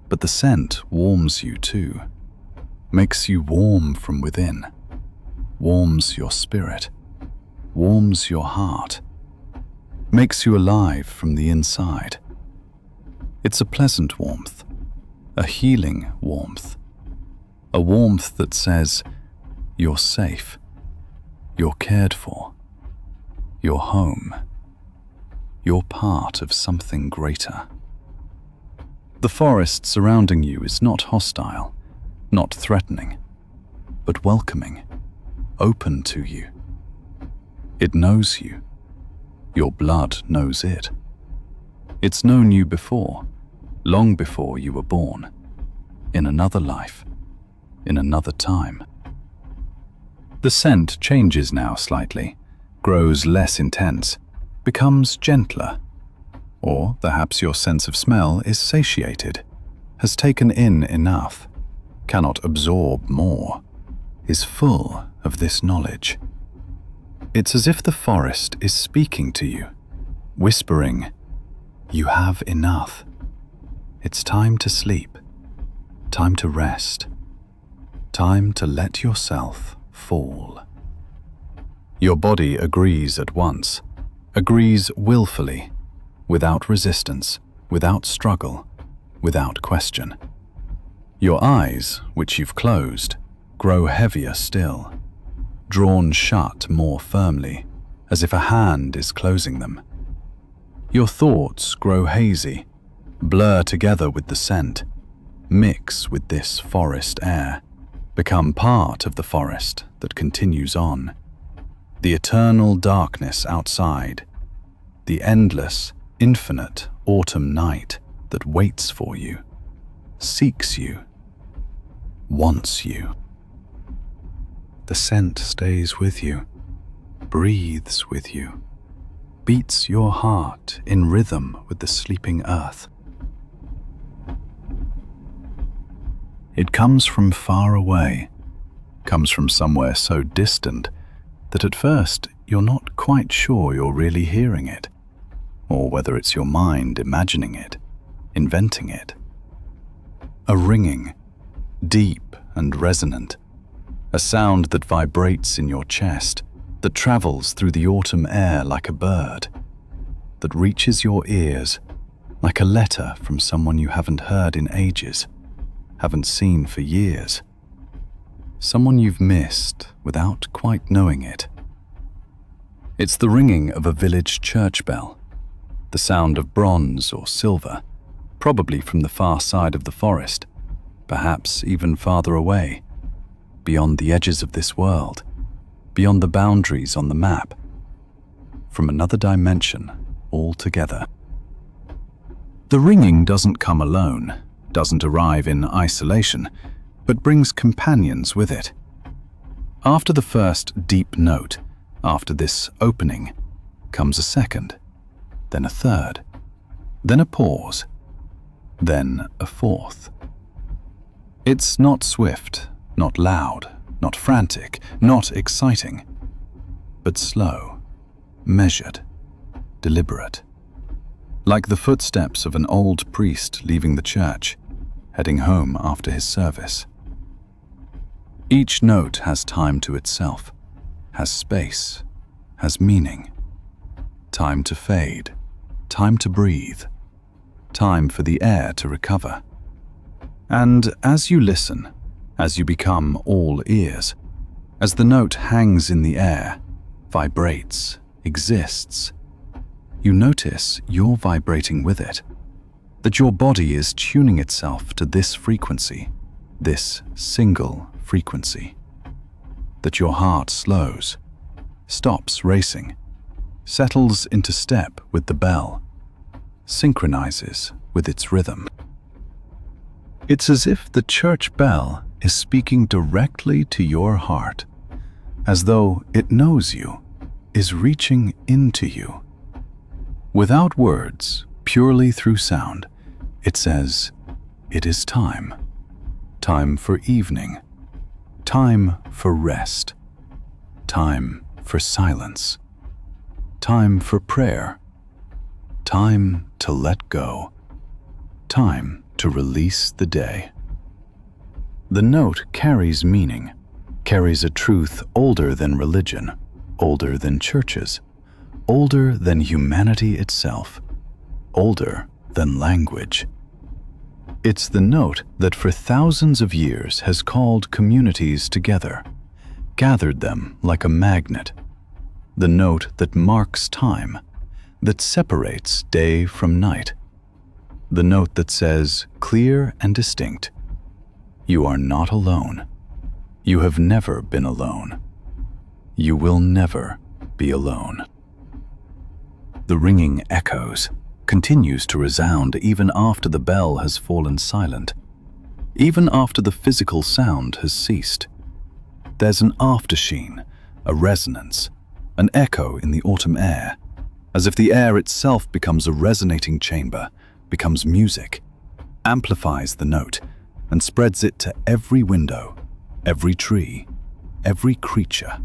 But the scent warms you too, makes you warm from within, warms your spirit, warms your heart, makes you alive from the inside. It's a pleasant warmth, a healing warmth, a warmth that says, you're safe, you're cared for, you're home, you're part of something greater. The forest surrounding you is not hostile, not threatening, but welcoming, open to you. It knows you. Your blood knows it. It's known you before, long before you were born, in another life, in another time. The scent changes now slightly, grows less intense, becomes gentler. Or perhaps your sense of smell is satiated, has taken in enough, cannot absorb more, is full of this knowledge. It's as if the forest is speaking to you, whispering, you have enough. It's time to sleep, time to rest, time to let yourself fall. Your body agrees at once, agrees willfully, without resistance, without struggle, without question. Your eyes, which you've closed, grow heavier still, drawn shut more firmly, as if a hand is closing them. Your thoughts grow hazy, blur together with the scent, mix with this forest air, become part of the forest that continues on. The eternal darkness outside, the endless, infinite autumn night that waits for you, seeks you, wants you. The scent stays with you, breathes with you, beats your heart in rhythm with the sleeping earth. It comes from far away, comes from somewhere so distant that at first you're not quite sure you're really hearing it, or whether it's your mind imagining it, inventing it. A ringing, deep and resonant, a sound that vibrates in your chest, that travels through the autumn air like a bird, that reaches your ears like a letter from someone you haven't heard in ages, haven't seen for years, someone you've missed without quite knowing it. It's the ringing of a village church bell, the sound of bronze or silver, probably from the far side of the forest, perhaps even farther away, beyond the edges of this world, beyond the boundaries on the map, from another dimension altogether. The ringing doesn't come alone, doesn't arrive in isolation, but brings companions with it. After the first deep note, after this opening, comes a second, then a third, then a pause, then a fourth. It's not swift, not loud, not frantic, not exciting, but slow, measured, deliberate. Like the footsteps of an old priest leaving the church, heading home after his service. Each note has time to itself, has space, has meaning. Time to fade, time to breathe, time for the air to recover. And as you listen, as you become all ears, as the note hangs in the air, vibrates, exists, you notice you're vibrating with it, that your body is tuning itself to this frequency, this single frequency, that your heart slows, stops racing, settles into step with the bell, synchronizes with its rhythm. It's as if the church bell is speaking directly to your heart, as though it knows you, is reaching into you. Without words, purely through sound, it says, it is time. Time for evening. Time for rest. Time for silence. Time for prayer. Time to let go. Time to release the day. The note carries meaning, carries a truth older than religion, older than churches, older than humanity itself, older than language. It's the note that for thousands of years has called communities together, gathered them like a magnet. The note that marks time, that separates day from night. The note that says, clear and distinct, you are not alone. You have never been alone. You will never be alone. The ringing echoes, continues to resound even after the bell has fallen silent, even after the physical sound has ceased. There's an aftersheen, a resonance, an echo in the autumn air, as if the air itself becomes a resonating chamber, becomes music, amplifies the note, and spreads it to every window, every tree, every creature,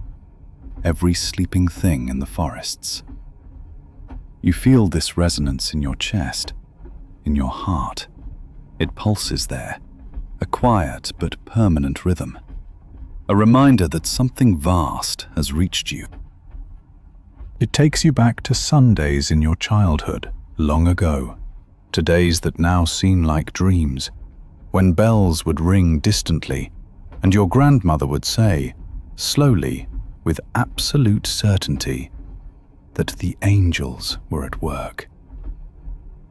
every sleeping thing in the forests. You feel this resonance in your chest, in your heart. It pulses there, a quiet but permanent rhythm, a reminder that something vast has reached you. It takes you back to Sundays in your childhood, long ago, to days that now seem like dreams, when bells would ring distantly, and your grandmother would say, slowly, with absolute certainty, that the angels were at work.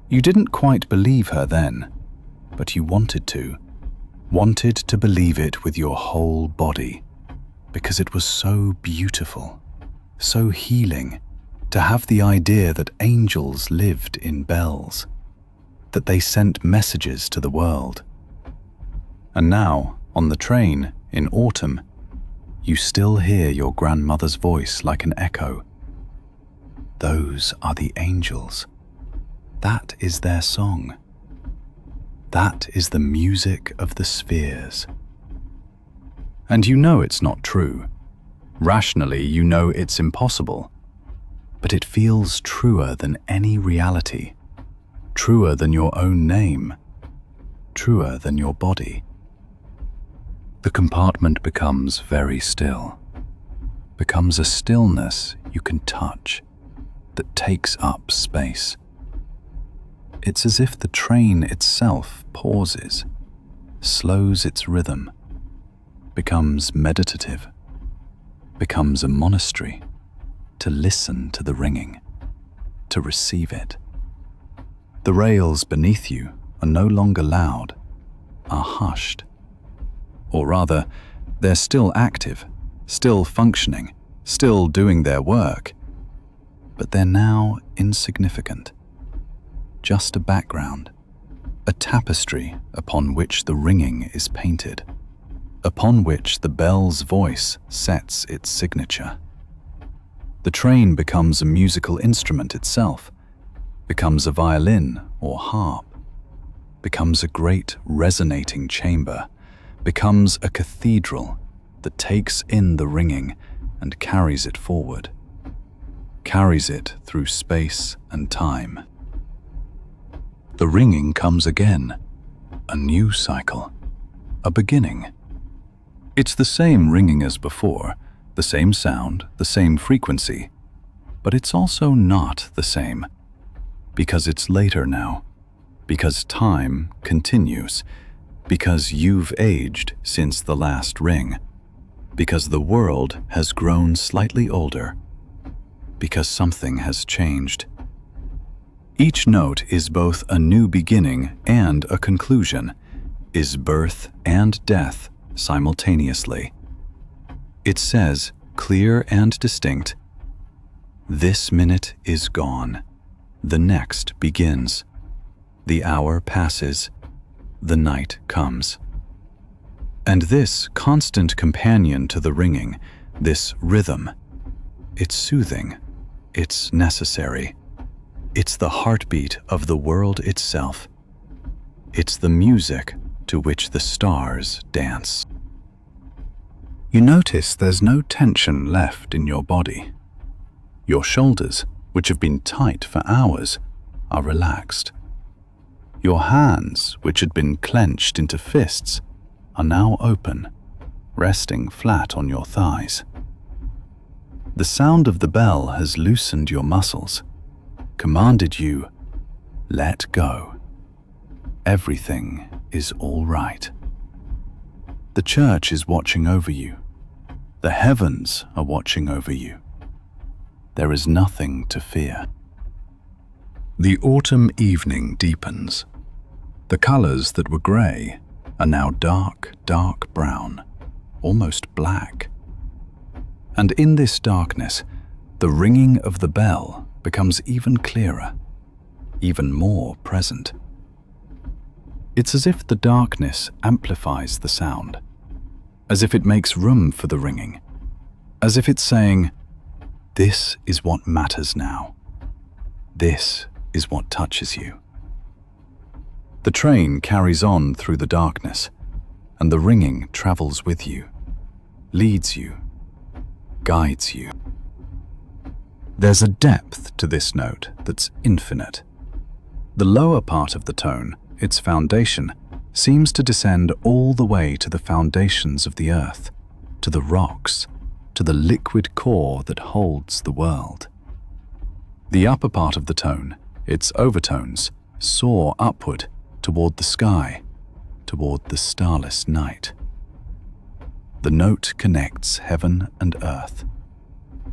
You didn't quite believe her then, but you wanted to believe it with your whole body, because it was so beautiful, so healing, to have the idea that angels lived in bells, that they sent messages to the world. And now, on the train, in autumn, you still hear your grandmother's voice like an echo. Those are the angels. That is their song. That is the music of the spheres. And you know it's not true. Rationally, you know it's impossible, but it feels truer than any reality, truer than your own name, truer than your body. The compartment becomes very still, becomes a stillness you can touch that takes up space. It's as if the train itself pauses, slows its rhythm, becomes meditative, becomes a monastery to listen to the ringing, to receive it. The rails beneath you are no longer loud, are hushed. Or rather, they're still active, still functioning, still doing their work, but they're now insignificant. Just a background, a tapestry upon which the ringing is painted, upon which the bell's voice sets its signature. The train becomes a musical instrument itself, becomes a violin or harp, becomes a great resonating chamber, becomes a cathedral that takes in the ringing and carries it forward, carries it through space and time. The ringing comes again, a new cycle, a beginning. It's the same ringing as before, the same sound, the same frequency, but it's also not the same, because it's later now, because time continues, because you've aged since the last ring, because the world has grown slightly older, because something has changed. Each note is both a new beginning and a conclusion, is birth and death simultaneously. It says, clear and distinct, "This minute is gone, the next begins. The hour passes, the night comes." And this constant companion to the ringing, this rhythm, it's soothing, it's necessary. It's the heartbeat of the world itself. It's the music to which the stars dance. You notice there's no tension left in your body. Your shoulders, which have been tight for hours, are relaxed. Your hands, which had been clenched into fists, are now open, resting flat on your thighs. The sound of the bell has loosened your muscles, commanded you, let go. Everything is all right. The church is watching over you. The heavens are watching over you. There is nothing to fear. The autumn evening deepens. The colors that were gray are now dark, dark brown, almost black. And in this darkness, the ringing of the bell becomes even clearer, even more present. It's as if the darkness amplifies the sound, as if it makes room for the ringing, as if it's saying, this is what matters now. This is what touches you. The train carries on through the darkness, and the ringing travels with you, leads you, guides you. There's a depth to this note that's infinite. The lower part of the tone, its foundation, seems to descend all the way to the foundations of the earth, to the rocks, to the liquid core that holds the world. The upper part of the tone, its overtones, soar upward toward the sky, toward the starless night. The note connects heaven and earth,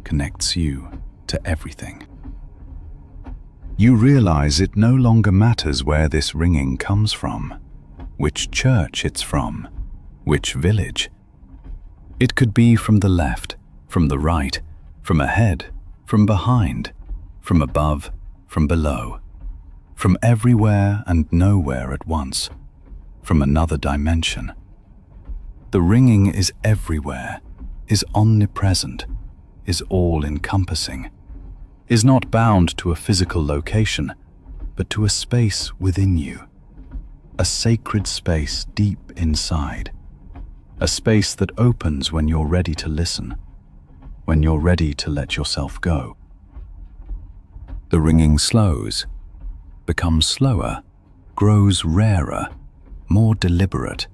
connects you to everything. You realize it no longer matters where this ringing comes from, which church it's from, which village. It could be from the left, from the right, from ahead, from behind, from above, from below, from everywhere and nowhere at once, from another dimension. The ringing is everywhere, is omnipresent, is all-encompassing, is not bound to a physical location, but to a space within you, a sacred space deep inside, a space that opens when you're ready to listen, when you're ready to let yourself go. The ringing slows, becomes slower, grows rarer, more deliberate.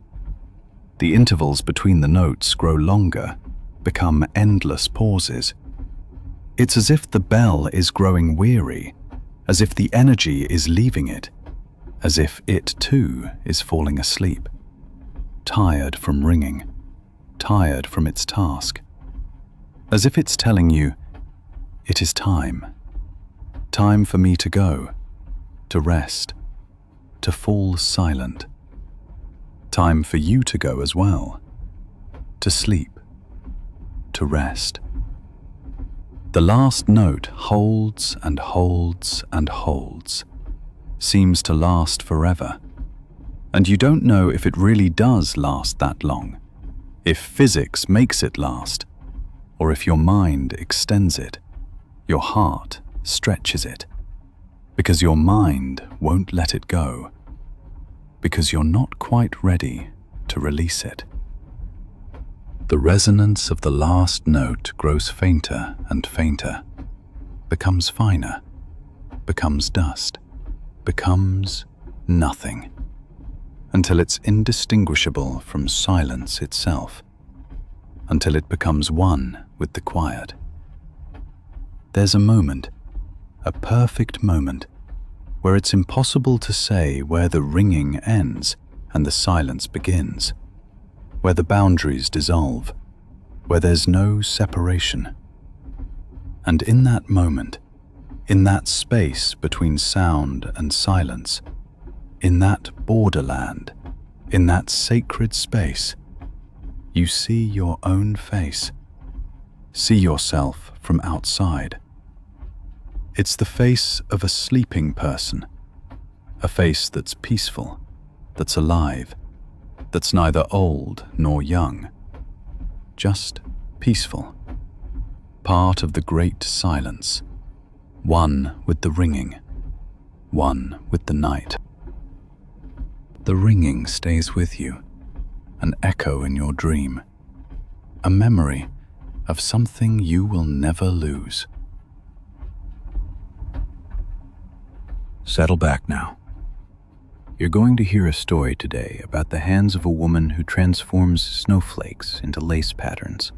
The intervals between the notes grow longer, become endless pauses. It's as if the bell is growing weary, as if the energy is leaving it, as if it too is falling asleep, tired from ringing, tired from its task, as if it's telling you, it is time for me to go, to rest, to fall silent. Time for you to go as well, to sleep, to rest. The last note holds and holds and holds, seems to last forever. And you don't know if it really does last that long, if physics makes it last, or if your mind extends it, your heart stretches it, because your mind won't let it go, because you're not quite ready to release it. The resonance of the last note grows fainter and fainter, becomes finer, becomes dust, becomes nothing, until it's indistinguishable from silence itself, until it becomes one with the quiet. There's a moment, a perfect moment, where it's impossible to say where the ringing ends and the silence begins, where the boundaries dissolve, where there's no separation. And in that moment, in that space between sound and silence, in that borderland, in that sacred space, you see your own face, see yourself from outside. It's the face of a sleeping person, a face that's peaceful, that's alive, that's neither old nor young, just peaceful, part of the great silence, one with the ringing, one with the night. The ringing stays with you, an echo in your dream, a memory of something you will never lose. Settle back now. You're going to hear a story today about the hands of a woman who transforms snowflakes into lace patterns.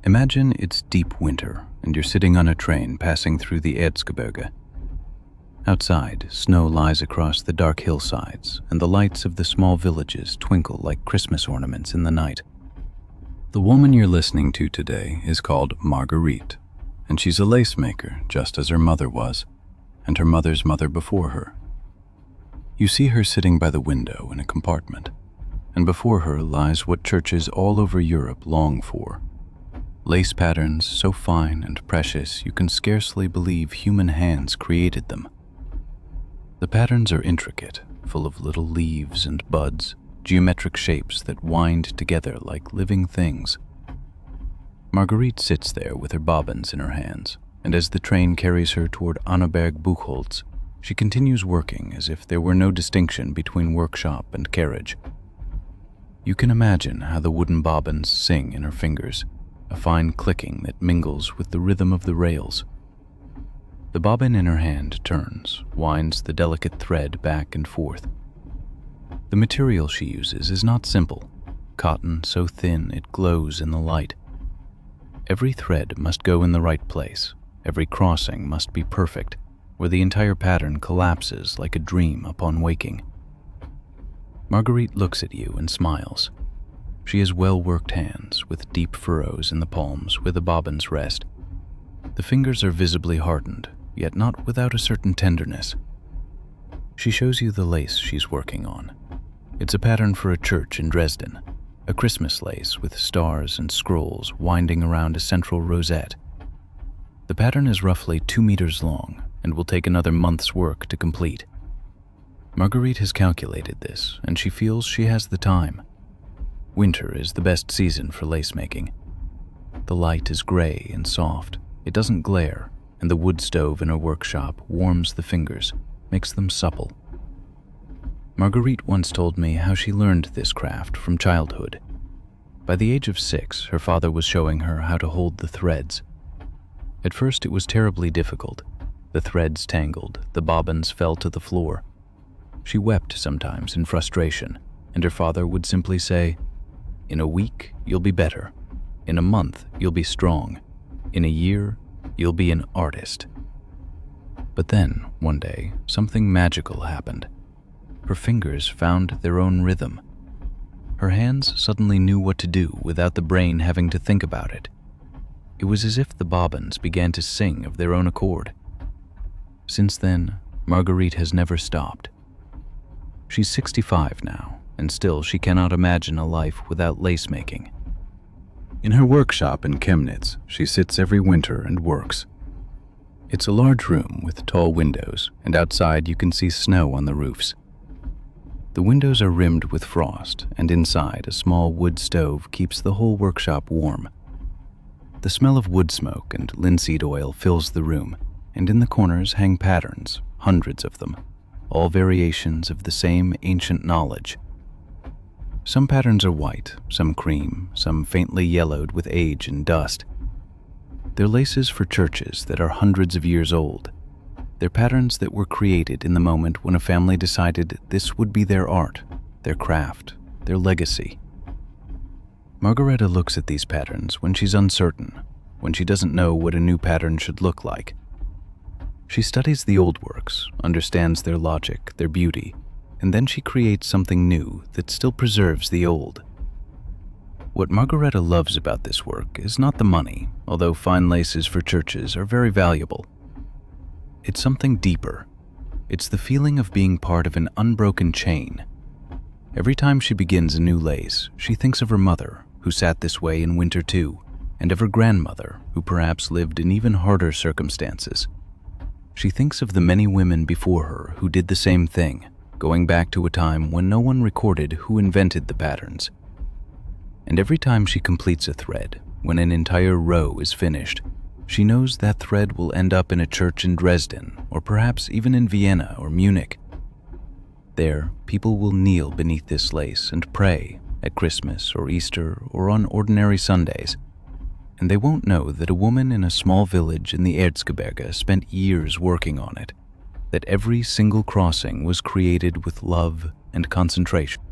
Imagine it's deep winter and you're sitting on a train passing through the Erzgebirge. Outside, snow lies across the dark hillsides and the lights of the small villages twinkle like Christmas ornaments in the night. The woman you're listening to today is called Marguerite, and she's a lace maker just as her mother was, and her mother's mother before her. You see her sitting by the window in a compartment, and before her lies what churches all over Europe long for. Lace patterns so fine and precious you can scarcely believe human hands created them. The patterns are intricate, full of little leaves and buds, geometric shapes that wind together like living things. Marguerite sits there with her bobbins in her hands, and as the train carries her toward Annaberg Buchholz, she continues working as if there were no distinction between workshop and carriage. You can imagine how the wooden bobbins sing in her fingers, a fine clicking that mingles with the rhythm of the rails. The bobbin in her hand turns, winds the delicate thread back and forth. The material she uses is not simple, cotton so thin it glows in the light. Every thread must go in the right place. Every crossing must be perfect, where the entire pattern collapses like a dream upon waking. Marguerite looks at you and smiles. She has well-worked hands with deep furrows in the palms where the bobbins rest. The fingers are visibly hardened, yet not without a certain tenderness. She shows you the lace she's working on. It's a pattern for a church in Dresden, a Christmas lace with stars and scrolls winding around a central rosette. The pattern is roughly 2 meters long and will take another month's work to complete. Marguerite has calculated this, and she feels she has the time. Winter is the best season for lace making. The light is gray and soft. It doesn't glare, and the wood stove in her workshop warms the fingers, makes them supple. Marguerite once told me how she learned this craft from childhood. By the age of 6, her father was showing her how to hold the threads. At first it was terribly difficult. The threads tangled, the bobbins fell to the floor. She wept sometimes in frustration, and her father would simply say, "In a week, you'll be better. In a month, you'll be strong. In a year, you'll be an artist." But then, one day, something magical happened. Her fingers found their own rhythm. Her hands suddenly knew what to do without the brain having to think about it. It was as if the bobbins began to sing of their own accord. Since then, Marguerite has never stopped. She's 65 now, and still she cannot imagine a life without lace making. In her workshop in Chemnitz, she sits every winter and works. It's a large room with tall windows, and outside you can see snow on the roofs. The windows are rimmed with frost, and inside a small wood stove keeps the whole workshop warm. The smell of wood smoke and linseed oil fills the room, and in the corners hang patterns, hundreds of them, all variations of the same ancient knowledge. Some patterns are white, some cream, some faintly yellowed with age and dust. They're laces for churches that are hundreds of years old. They're patterns that were created in the moment when a family decided this would be their art, their craft, their legacy. Margareta looks at these patterns when she's uncertain, when she doesn't know what a new pattern should look like. She studies the old works, understands their logic, their beauty, and then she creates something new that still preserves the old. What Margareta loves about this work is not the money, although fine laces for churches are very valuable. It's something deeper. It's the feeling of being part of an unbroken chain. Every time she begins a new lace, she thinks of her mother, who sat this way in winter too, and of her grandmother, who perhaps lived in even harder circumstances. She thinks of the many women before her who did the same thing, going back to a time when no one recorded who invented the patterns. And every time she completes a thread, when an entire row is finished, she knows that thread will end up in a church in Dresden, or perhaps even in Vienna or Munich. There, people will kneel beneath this lace and pray at Christmas or Easter or on ordinary Sundays. And they won't know that a woman in a small village in the Erzgebirge spent years working on it, that every single crossing was created with love and concentration.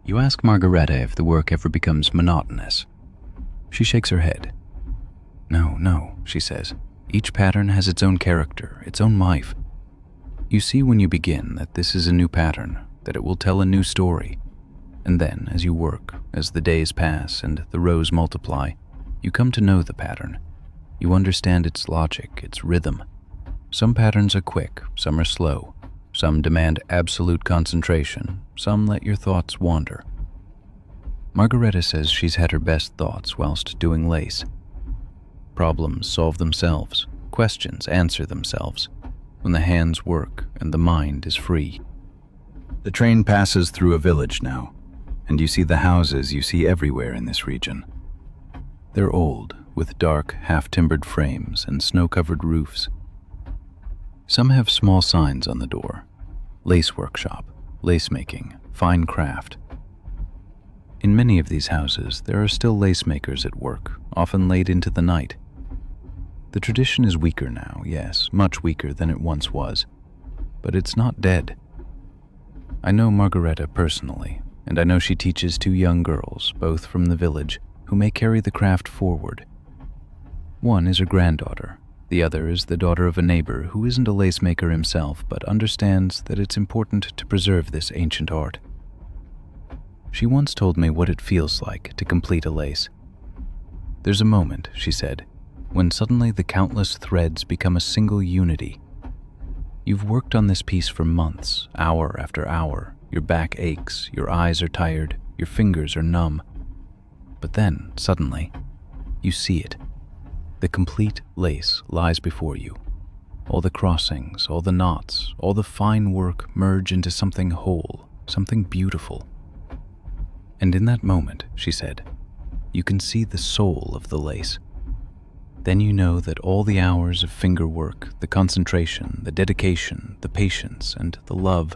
You ask Margareta if the work ever becomes monotonous. She shakes her head. No, she says. Each pattern has its own character, its own life. You see when you begin that this is a new pattern, that it will tell a new story. And then, as you work, as the days pass and the rows multiply, you come to know the pattern. You understand its logic, its rhythm. Some patterns are quick, some are slow. Some demand absolute concentration, some let your thoughts wander. Margareta says she's had her best thoughts whilst doing lace. Problems solve themselves, questions answer themselves, when the hands work and the mind is free. The train passes through a village now, and you see the houses you see everywhere in this region. They're old, with dark, half-timbered frames and snow-covered roofs. Some have small signs on the door: lace workshop, lace making, fine craft. In many of these houses, there are still lace makers at work, often late into the night. The tradition is weaker now, yes, much weaker than it once was, but it's not dead. I know Margareta personally, and I know she teaches 2 young girls, both from the village, who may carry the craft forward. One is her granddaughter. The other is the daughter of a neighbor who isn't a lace maker himself, but understands that it's important to preserve this ancient art. She once told me what it feels like to complete a lace. There's a moment, she said, when suddenly the countless threads become a single unity. You've worked on this piece for months, hour after hour. Your back aches, your eyes are tired, your fingers are numb. But then, suddenly, you see it. The complete lace lies before you. All the crossings, all the knots, all the fine work merge into something whole, something beautiful. And in that moment, she said, you can see the soul of the lace. Then you know that all the hours of finger work, the concentration, the dedication, the patience, and the love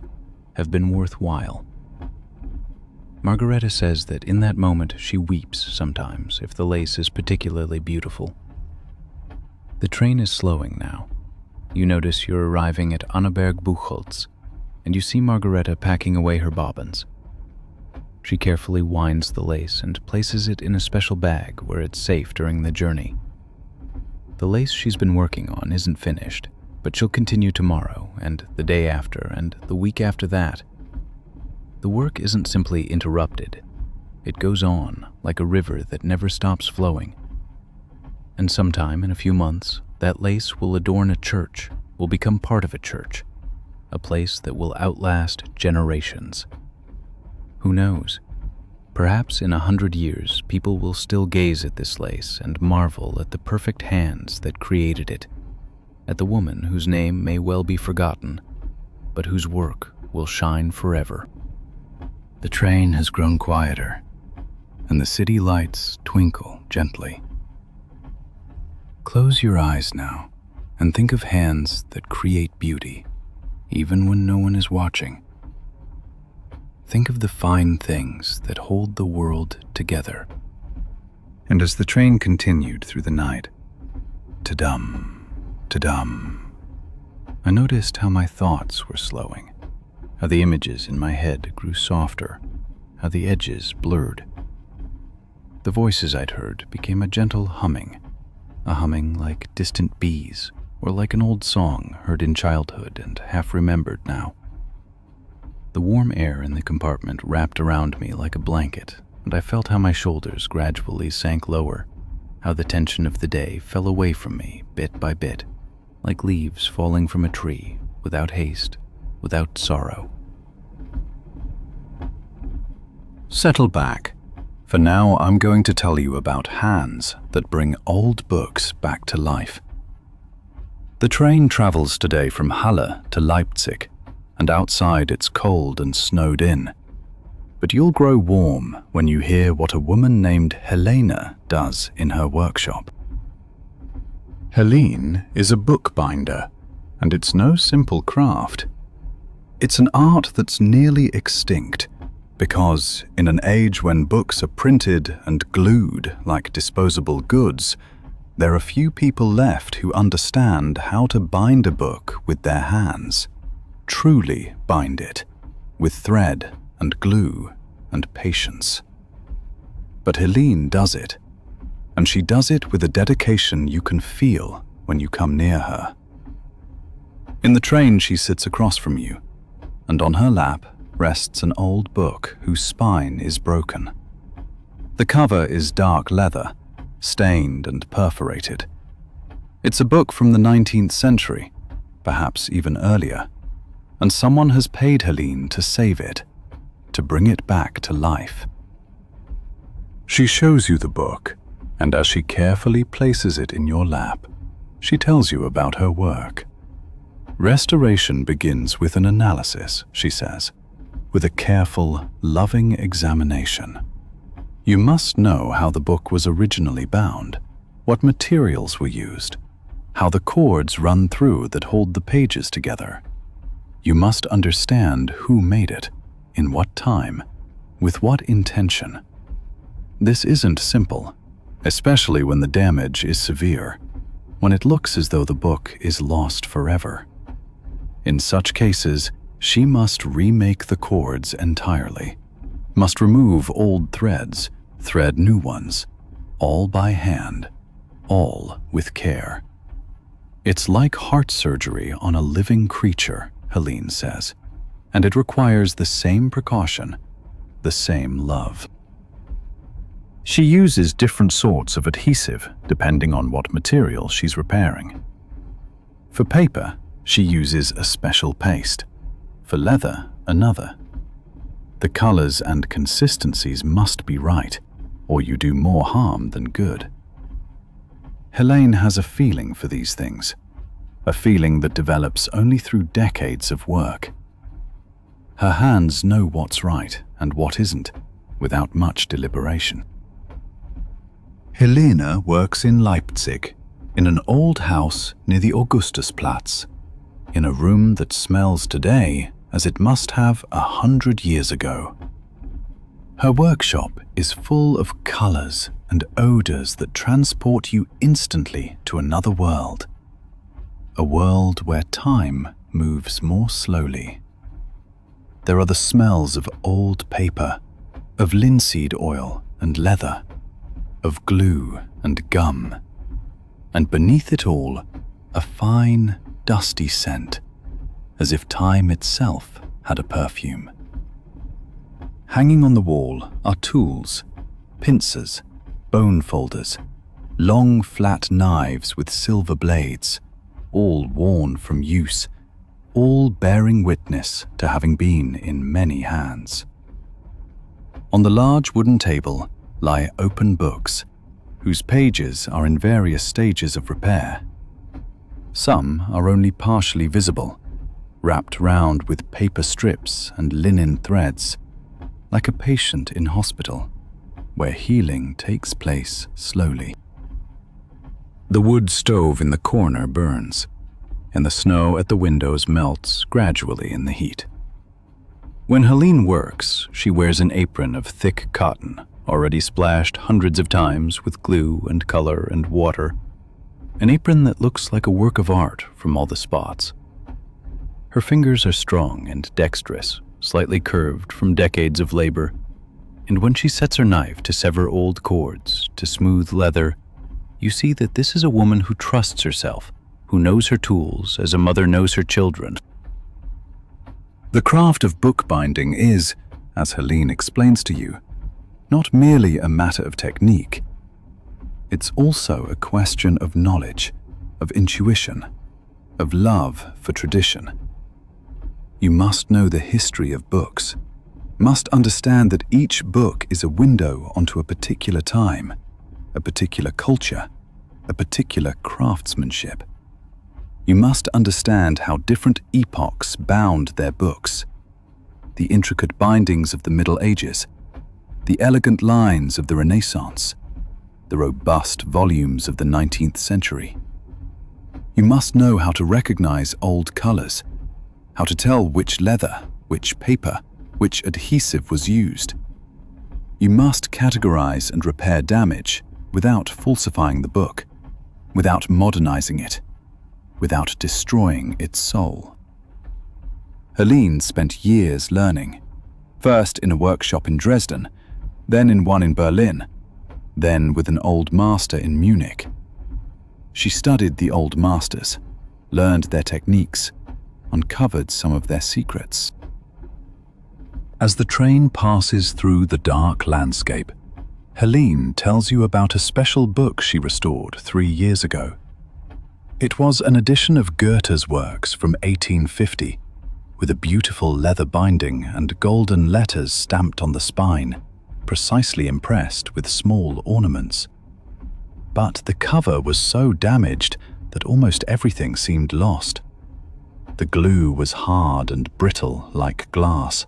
have been worthwhile. Margareta says that in that moment she weeps sometimes if the lace is particularly beautiful. The train is slowing now. You notice you're arriving at Annaberg Buchholz, and you see Margareta packing away her bobbins. She carefully winds the lace and places it in a special bag where it's safe during the journey. The lace she's been working on isn't finished, but she'll continue tomorrow and the day after and the week after that. The work isn't simply interrupted. It goes on like a river that never stops flowing. And sometime in a few months, that lace will adorn a church, will become part of a church, a place that will outlast generations. Who knows? Perhaps in 100 years, people will still gaze at this lace and marvel at the perfect hands that created it, at the woman whose name may well be forgotten, but whose work will shine forever. The train has grown quieter, and the city lights twinkle gently. Close your eyes now and think of hands that create beauty, even when no one is watching. Think of the fine things that hold the world together. And as the train continued through the night, ta-dum, ta-dum, I noticed how my thoughts were slowing, how the images in my head grew softer, how the edges blurred. The voices I'd heard became a gentle humming, a humming like distant bees, or like an old song heard in childhood and half remembered now. The warm air in the compartment wrapped around me like a blanket, and I felt how my shoulders gradually sank lower, how the tension of the day fell away from me bit by bit, like leaves falling from a tree, without haste, without sorrow. Settle back, for now I'm going to tell you about hands that bring old books back to life. The train travels today from Halle to Leipzig, and outside it's cold and snowed in. But you'll grow warm when you hear what a woman named Helene does in her workshop. Helene is a bookbinder, and it's no simple craft. It's an art that's nearly extinct, because in an age when books are printed and glued like disposable goods, there are few people left who understand how to bind a book with their hands, truly bind it, with thread and glue and patience. But Helene does it, and she does it with a dedication you can feel when you come near her. In the train she sits across from you, and on her lap rests an old book whose spine is broken. The cover is dark leather, stained and perforated. It's a book from the 19th century, perhaps even earlier, and someone has paid Helene to save it, to bring it back to life. She shows you the book, and as she carefully places it in your lap, she tells you about her work. Restoration begins with an analysis, she says, with a careful, loving examination. You must know how the book was originally bound, what materials were used, how the cords run through that hold the pages together. You must understand who made it, in what time, with what intention. This isn't simple, especially when the damage is severe, when it looks as though the book is lost forever. In such cases, she must remake the cords entirely, must remove old threads, thread new ones, all by hand, all with care. It's like heart surgery on a living creature, Helene says, and it requires the same precaution, the same love. She uses different sorts of adhesive depending on what material she's repairing. For paper, she uses a special paste. For leather, another. The colors and consistencies must be right, or you do more harm than good. Helene has a feeling for these things, a feeling that develops only through decades of work. Her hands know what's right and what isn't, without much deliberation. Helene works in Leipzig, in an old house near the Augustusplatz, in a room that smells today as it must have 100 years ago. Her workshop is full of colors and odors that transport you instantly to another world. A world where time moves more slowly. There are the smells of old paper, of linseed oil and leather, of glue and gum, and beneath it all, a fine, dusty scent, as if time itself had a perfume. Hanging on the wall are tools, pincers, bone folders, long flat knives with silver blades, all worn from use, all bearing witness to having been in many hands. On the large wooden table lie open books, whose pages are in various stages of repair. Some are only partially visible, wrapped round with paper strips and linen threads, like a patient in hospital, where healing takes place slowly. The wood stove in the corner burns, and the snow at the windows melts gradually in the heat. When Helene works, she wears an apron of thick cotton, already splashed hundreds of times with glue and color and water, an apron that looks like a work of art from all the spots. Her fingers are strong and dexterous, slightly curved from decades of labor, and when she sets her knife to sever old cords, to smooth leather, you see that this is a woman who trusts herself, who knows her tools as a mother knows her children. The craft of bookbinding is, as Helene explains to you, not merely a matter of technique. It's also a question of knowledge, of intuition, of love for tradition. You must know the history of books, must understand that each book is a window onto a particular time, a particular culture, a particular craftsmanship. You must understand how different epochs bound their books, the intricate bindings of the Middle Ages, the elegant lines of the Renaissance, the robust volumes of the 19th century. You must know how to recognize old colors, how to tell which leather, which paper, which adhesive was used. You must categorize and repair damage without falsifying the book, without modernizing it, without destroying its soul. Helene spent years learning, first in a workshop in Dresden, then in one in Berlin, then with an old master in Munich. She studied the old masters, learned their techniques, uncovered some of their secrets. As the train passes through the dark landscape, Helene tells you about a special book she restored 3 years ago. It was an edition of Goethe's works from 1850, with a beautiful leather binding and golden letters stamped on the spine, precisely impressed with small ornaments. But the cover was so damaged that almost everything seemed lost. The glue was hard and brittle like glass.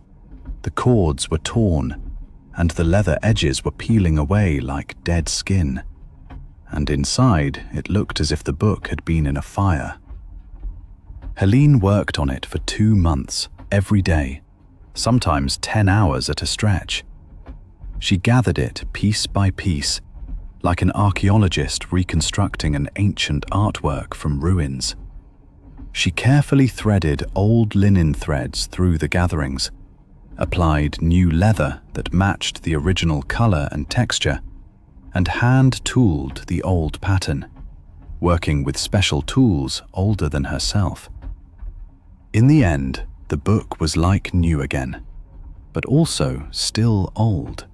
The cords were torn, and the leather edges were peeling away like dead skin. And inside, it looked as if the book had been in a fire. Helene worked on it for 2 months, every day, sometimes 10 hours at a stretch. She gathered it piece by piece, like an archaeologist reconstructing an ancient artwork from ruins. She carefully threaded old linen threads through the gatherings, applied new leather that matched the original color and texture, and hand-tooled the old pattern, working with special tools older than herself. In the end, the book was like new again, but also still old.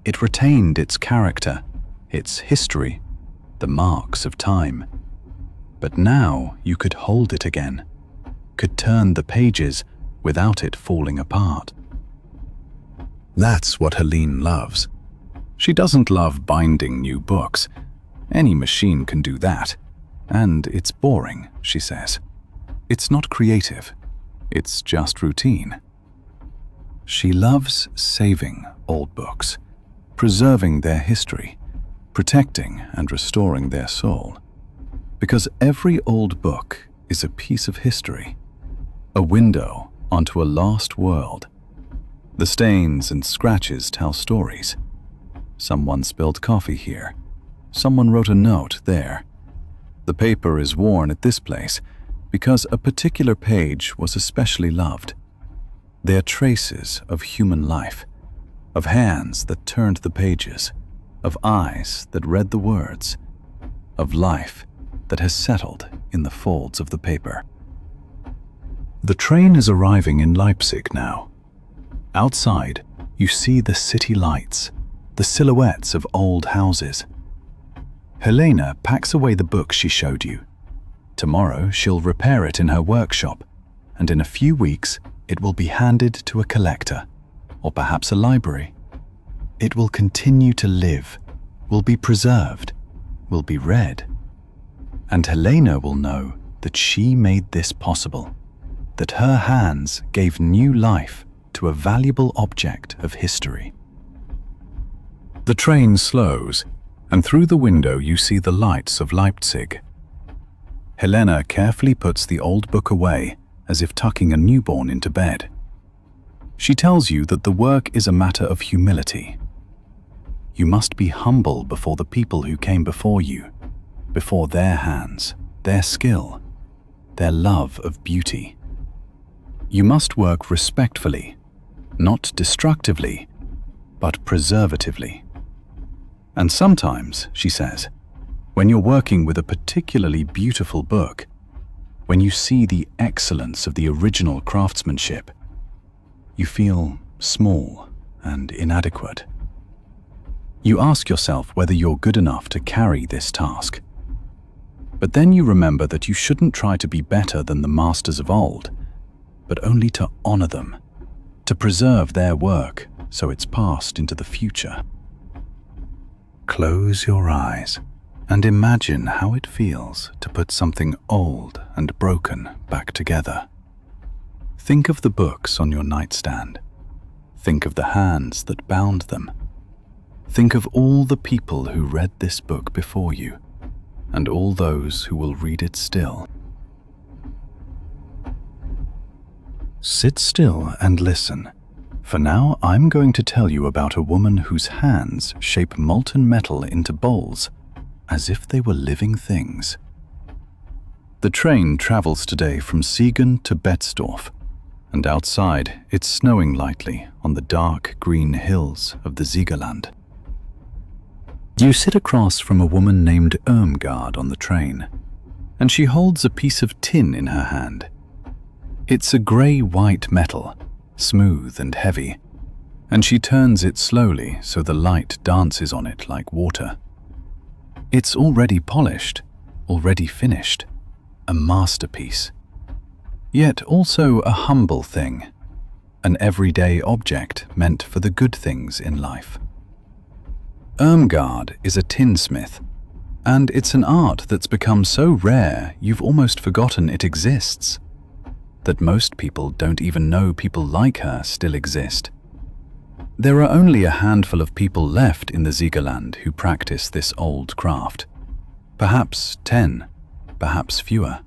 It retained its character, its history, the marks of time. But now you could hold it again, could turn the pages without it falling apart. That's what Helene loves. She doesn't love binding new books. Any machine can do that. And it's boring, she says. It's not creative. It's just routine. She loves saving old books, preserving their history, protecting and restoring their soul. Because every old book is a piece of history, a window onto a lost world. The stains and scratches tell stories. Someone spilled coffee here. Someone wrote a note there. The paper is worn at this place because a particular page was especially loved. They are traces of human life, of hands that turned the pages, of eyes that read the words, of life that has settled in the folds of the paper. The train is arriving in Leipzig now. Outside, you see the city lights, the silhouettes of old houses. Helena packs away the book she showed you. Tomorrow she'll repair it in her workshop, and in a few weeks it will be handed to a collector, or perhaps a library. It will continue to live, will be preserved, will be read. And Helena will know that she made this possible, that her hands gave new life to a valuable object of history. The train slows, and through the window you see the lights of Leipzig. Helena carefully puts the old book away, as if tucking a newborn into bed. She tells you that the work is a matter of humility. You must be humble before the people who came before you, before their hands, their skill, their love of beauty. You must work respectfully, not destructively, but preservatively. And sometimes, she says, when you're working with a particularly beautiful book, when you see the excellence of the original craftsmanship, you feel small and inadequate. You ask yourself whether you're good enough to carry this task. But then you remember that you shouldn't try to be better than the masters of old, but only to honor them, to preserve their work so it's passed into the future. Close your eyes and imagine how it feels to put something old and broken back together. Think of the books on your nightstand. Think of the hands that bound them. Think of all the people who read this book before you, and all those who will read it still. Sit still and listen, for now I'm going to tell you about a woman whose hands shape molten metal into bowls, as if they were living things. The train travels today from Siegen to Betzdorf, and outside it's snowing lightly on the dark green hills of the Siegerland. You sit across from a woman named Irmgard on the train, and she holds a piece of tin in her hand. It's a grey-white metal, smooth and heavy, and she turns it slowly so the light dances on it like water. It's already polished, already finished, a masterpiece. Yet also a humble thing, an everyday object meant for the good things in life. Irmgard is a tinsmith, and it's an art that's become so rare you've almost forgotten it exists, that most people don't even know people like her still exist. There are only a handful of people left in the Siegerland who practice this old craft. Perhaps 10, perhaps fewer.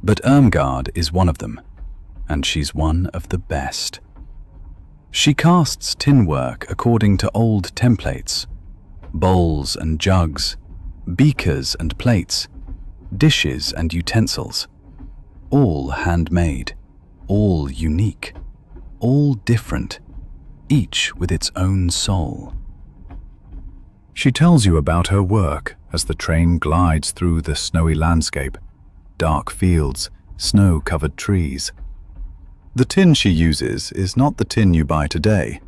But Irmgard is one of them, and she's one of the best. She casts tin work according to old templates, bowls and jugs, beakers and plates, dishes and utensils, all handmade, all unique, all different, each with its own soul. She tells you about her work as the train glides through the snowy landscape, dark fields, snow-covered trees. The tin she uses is not the tin you buy today.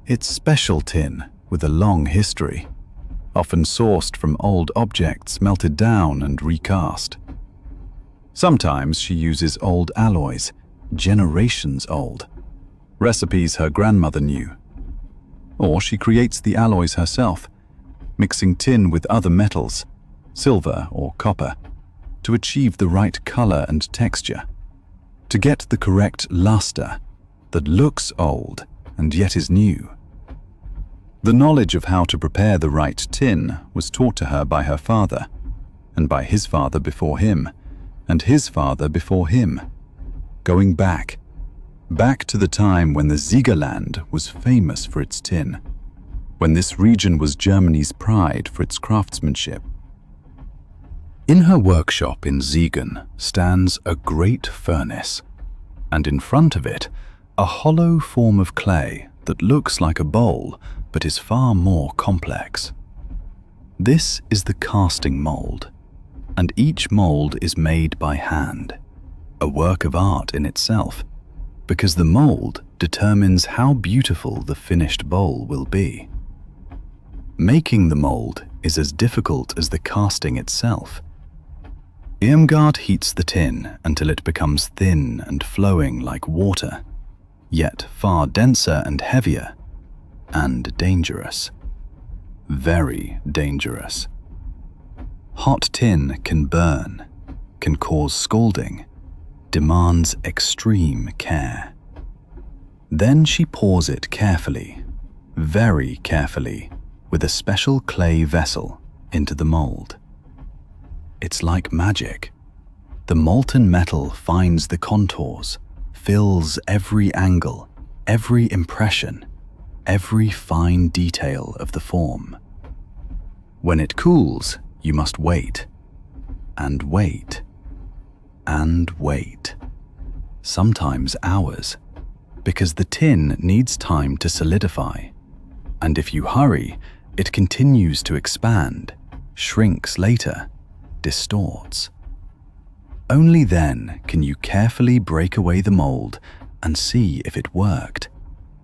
It's special tin with a long history, often sourced from old objects melted down and recast. Sometimes she uses old alloys, generations old, recipes her grandmother knew. Or she creates the alloys herself, mixing tin with other metals, silver or copper, to achieve the right color and texture, to get the correct luster that looks old and yet is new. The knowledge of how to prepare the right tin was taught to her by her father, and by his father before him, and his father before him, going back, Back to the time when the Siegerland was famous for its tin, when this region was Germany's pride for its craftsmanship. In her workshop in Siegen stands a great furnace, and in front of it, a hollow form of clay that looks like a bowl but is far more complex. This is the casting mold, and each mold is made by hand, a work of art in itself, because the mold determines how beautiful the finished bowl will be. Making the mold is as difficult as the casting itself. Irmgard heats the tin until it becomes thin and flowing like water, yet far denser and heavier, and dangerous. Very dangerous. Hot tin can burn, can cause scalding, demands extreme care. Then she pours it carefully, very carefully, with a special clay vessel into the mold. It's like magic. The molten metal finds the contours, fills every angle, every impression, every fine detail of the form. When it cools, you must wait, and wait, and wait, sometimes hours, because the tin needs time to solidify, and if you hurry, it continues to expand, shrinks later, distorts. Only then can you carefully break away the mold and see if it worked,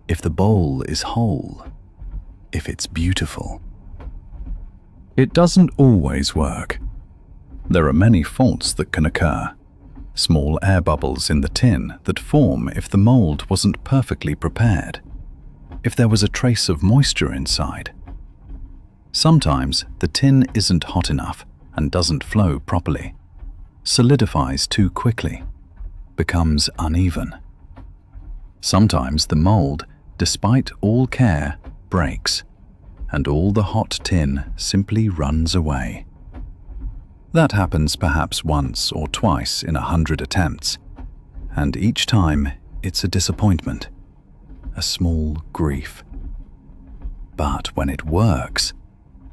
if the bowl is whole, if it's beautiful. It doesn't always work. There are many faults that can occur. Small air bubbles in the tin that form if the mold wasn't perfectly prepared, if there was a trace of moisture inside. Sometimes the tin isn't hot enough and doesn't flow properly, solidifies too quickly, becomes uneven. Sometimes the mold, despite all care, breaks, and all the hot tin simply runs away. That happens perhaps once or twice in 100 attempts, and each time it's a disappointment, a small grief. But when it works,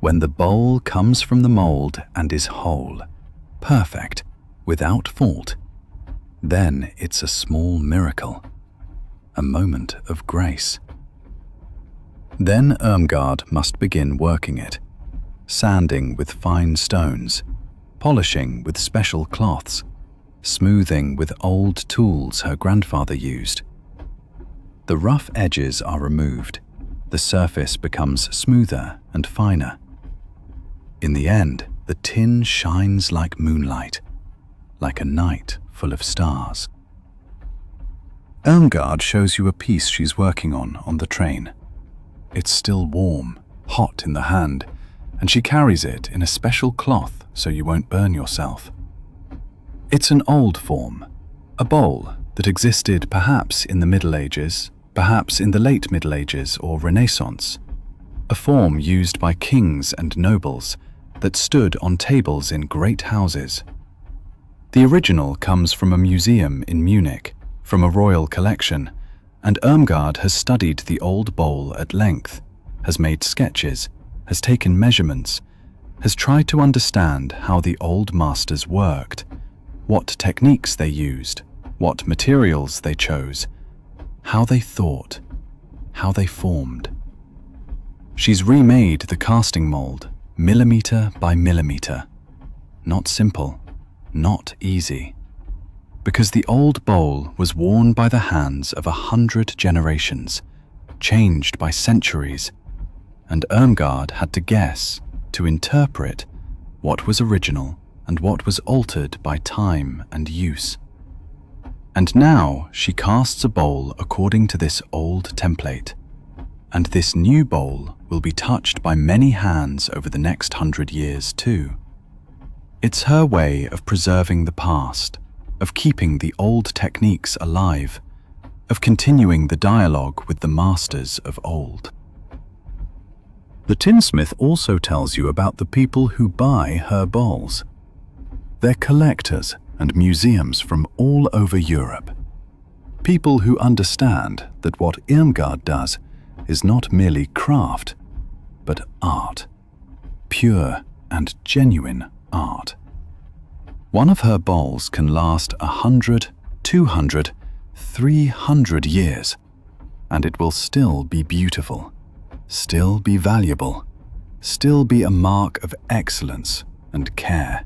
when the bowl comes from the mold and is whole, perfect, without fault, then it's a small miracle, a moment of grace. Then Irmgard must begin working it, sanding with fine stones, polishing with special cloths, smoothing with old tools her grandfather used. The rough edges are removed, the surface becomes smoother and finer. In the end, the tin shines like moonlight, like a night full of stars. Irmgard shows you a piece she's working on the train. It's still warm, hot in the hand, and she carries it in a special cloth so you won't burn yourself. It's an old form, a bowl that existed perhaps in the Middle Ages, perhaps in the late Middle Ages or Renaissance, a form used by kings and nobles that stood on tables in great houses. The original comes from a museum in Munich, from a royal collection, and Irmgard has studied the old bowl at length, has made sketches, has taken measurements, has tried to understand how the old masters worked, what techniques they used, what materials they chose, how they thought, how they formed. She's remade the casting mold, millimeter by millimeter. Not simple, not easy. Because the old bowl was worn by the hands of 100 generations, changed by centuries, and Irmgard had to guess, to interpret, what was original and what was altered by time and use. And now she casts a bowl according to this old template, and this new bowl will be touched by many hands over the next 100 years too. It's her way of preserving the past, of keeping the old techniques alive, of continuing the dialogue with the masters of old. The tinsmith also tells you about the people who buy her bowls. They're collectors and museums from all over Europe. People who understand that what Irmgard does is not merely craft, but art. Pure and genuine art. One of her bowls can last 100, 200, 300 years, and it will still be beautiful, still be valuable, still be a mark of excellence and care.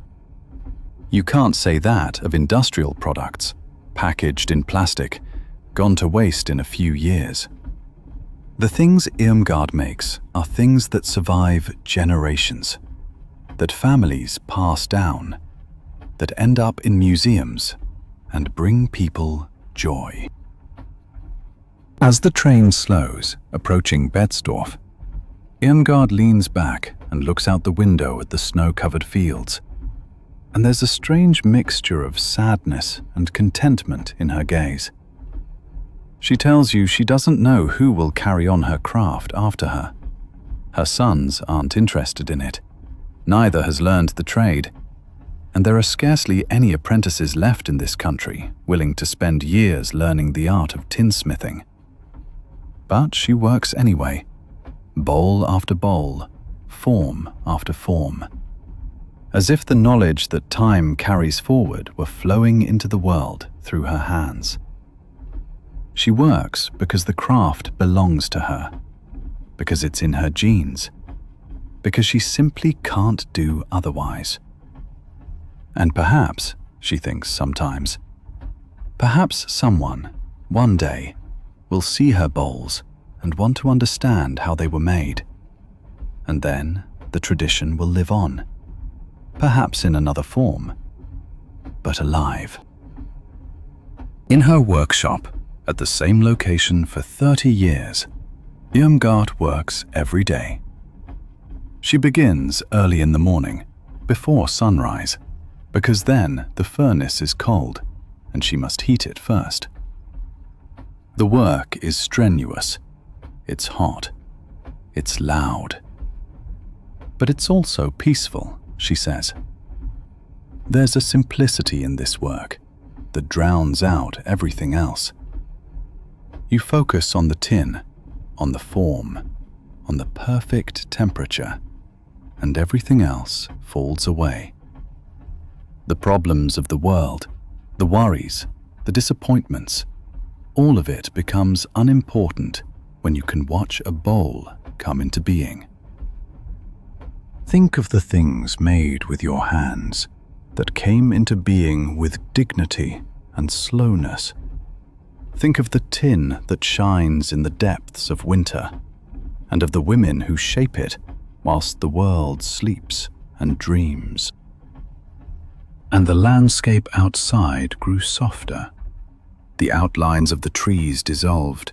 You can't say that of industrial products, packaged in plastic, gone to waste in a few years. The things Irmgard makes are things that survive generations, that families pass down, that end up in museums and bring people joy. As the train slows, approaching Betzdorf, Irmgard leans back and looks out the window at the snow-covered fields, and there's a strange mixture of sadness and contentment in her gaze. She tells you she doesn't know who will carry on her craft after her. Her sons aren't interested in it. Neither has learned the trade, and there are scarcely any apprentices left in this country willing to spend years learning the art of tinsmithing. But she works anyway, bowl after bowl, form after form, as if the knowledge that time carries forward were flowing into the world through her hands. She works because the craft belongs to her, because it's in her genes, because she simply can't do otherwise. And perhaps, she thinks sometimes, perhaps someone, one day, will see her bowls and want to understand how they were made. And then the tradition will live on, perhaps in another form, but alive. In her workshop, at the same location for 30 years, Irmgard works every day. She begins early in the morning, before sunrise, because then the furnace is cold and she must heat it first. The work is strenuous, it's hot, it's loud. But it's also peaceful, she says. There's a simplicity in this work that drowns out everything else. You focus on the tin, on the form, on the perfect temperature, and everything else falls away. The problems of the world, the worries, the disappointments, all of it becomes unimportant when you can watch a bowl come into being. Think of the things made with your hands that came into being with dignity and slowness. Think of the tin that shines in the depths of winter, and of the women who shape it whilst the world sleeps and dreams. And the landscape outside grew softer. The outlines of the trees dissolved.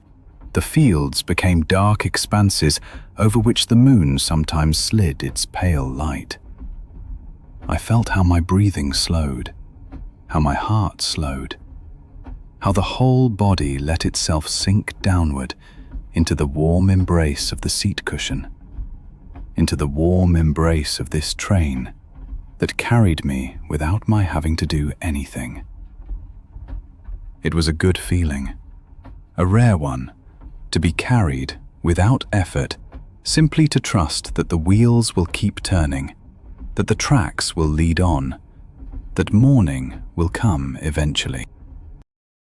The fields became dark expanses over which the moon sometimes slid its pale light. I felt how my breathing slowed, how my heart slowed, how the whole body let itself sink downward into the warm embrace of the seat cushion, into the warm embrace of this train that carried me without my having to do anything. It was a good feeling, a rare one, to be carried without effort, simply to trust that the wheels will keep turning, that the tracks will lead on, that morning will come eventually.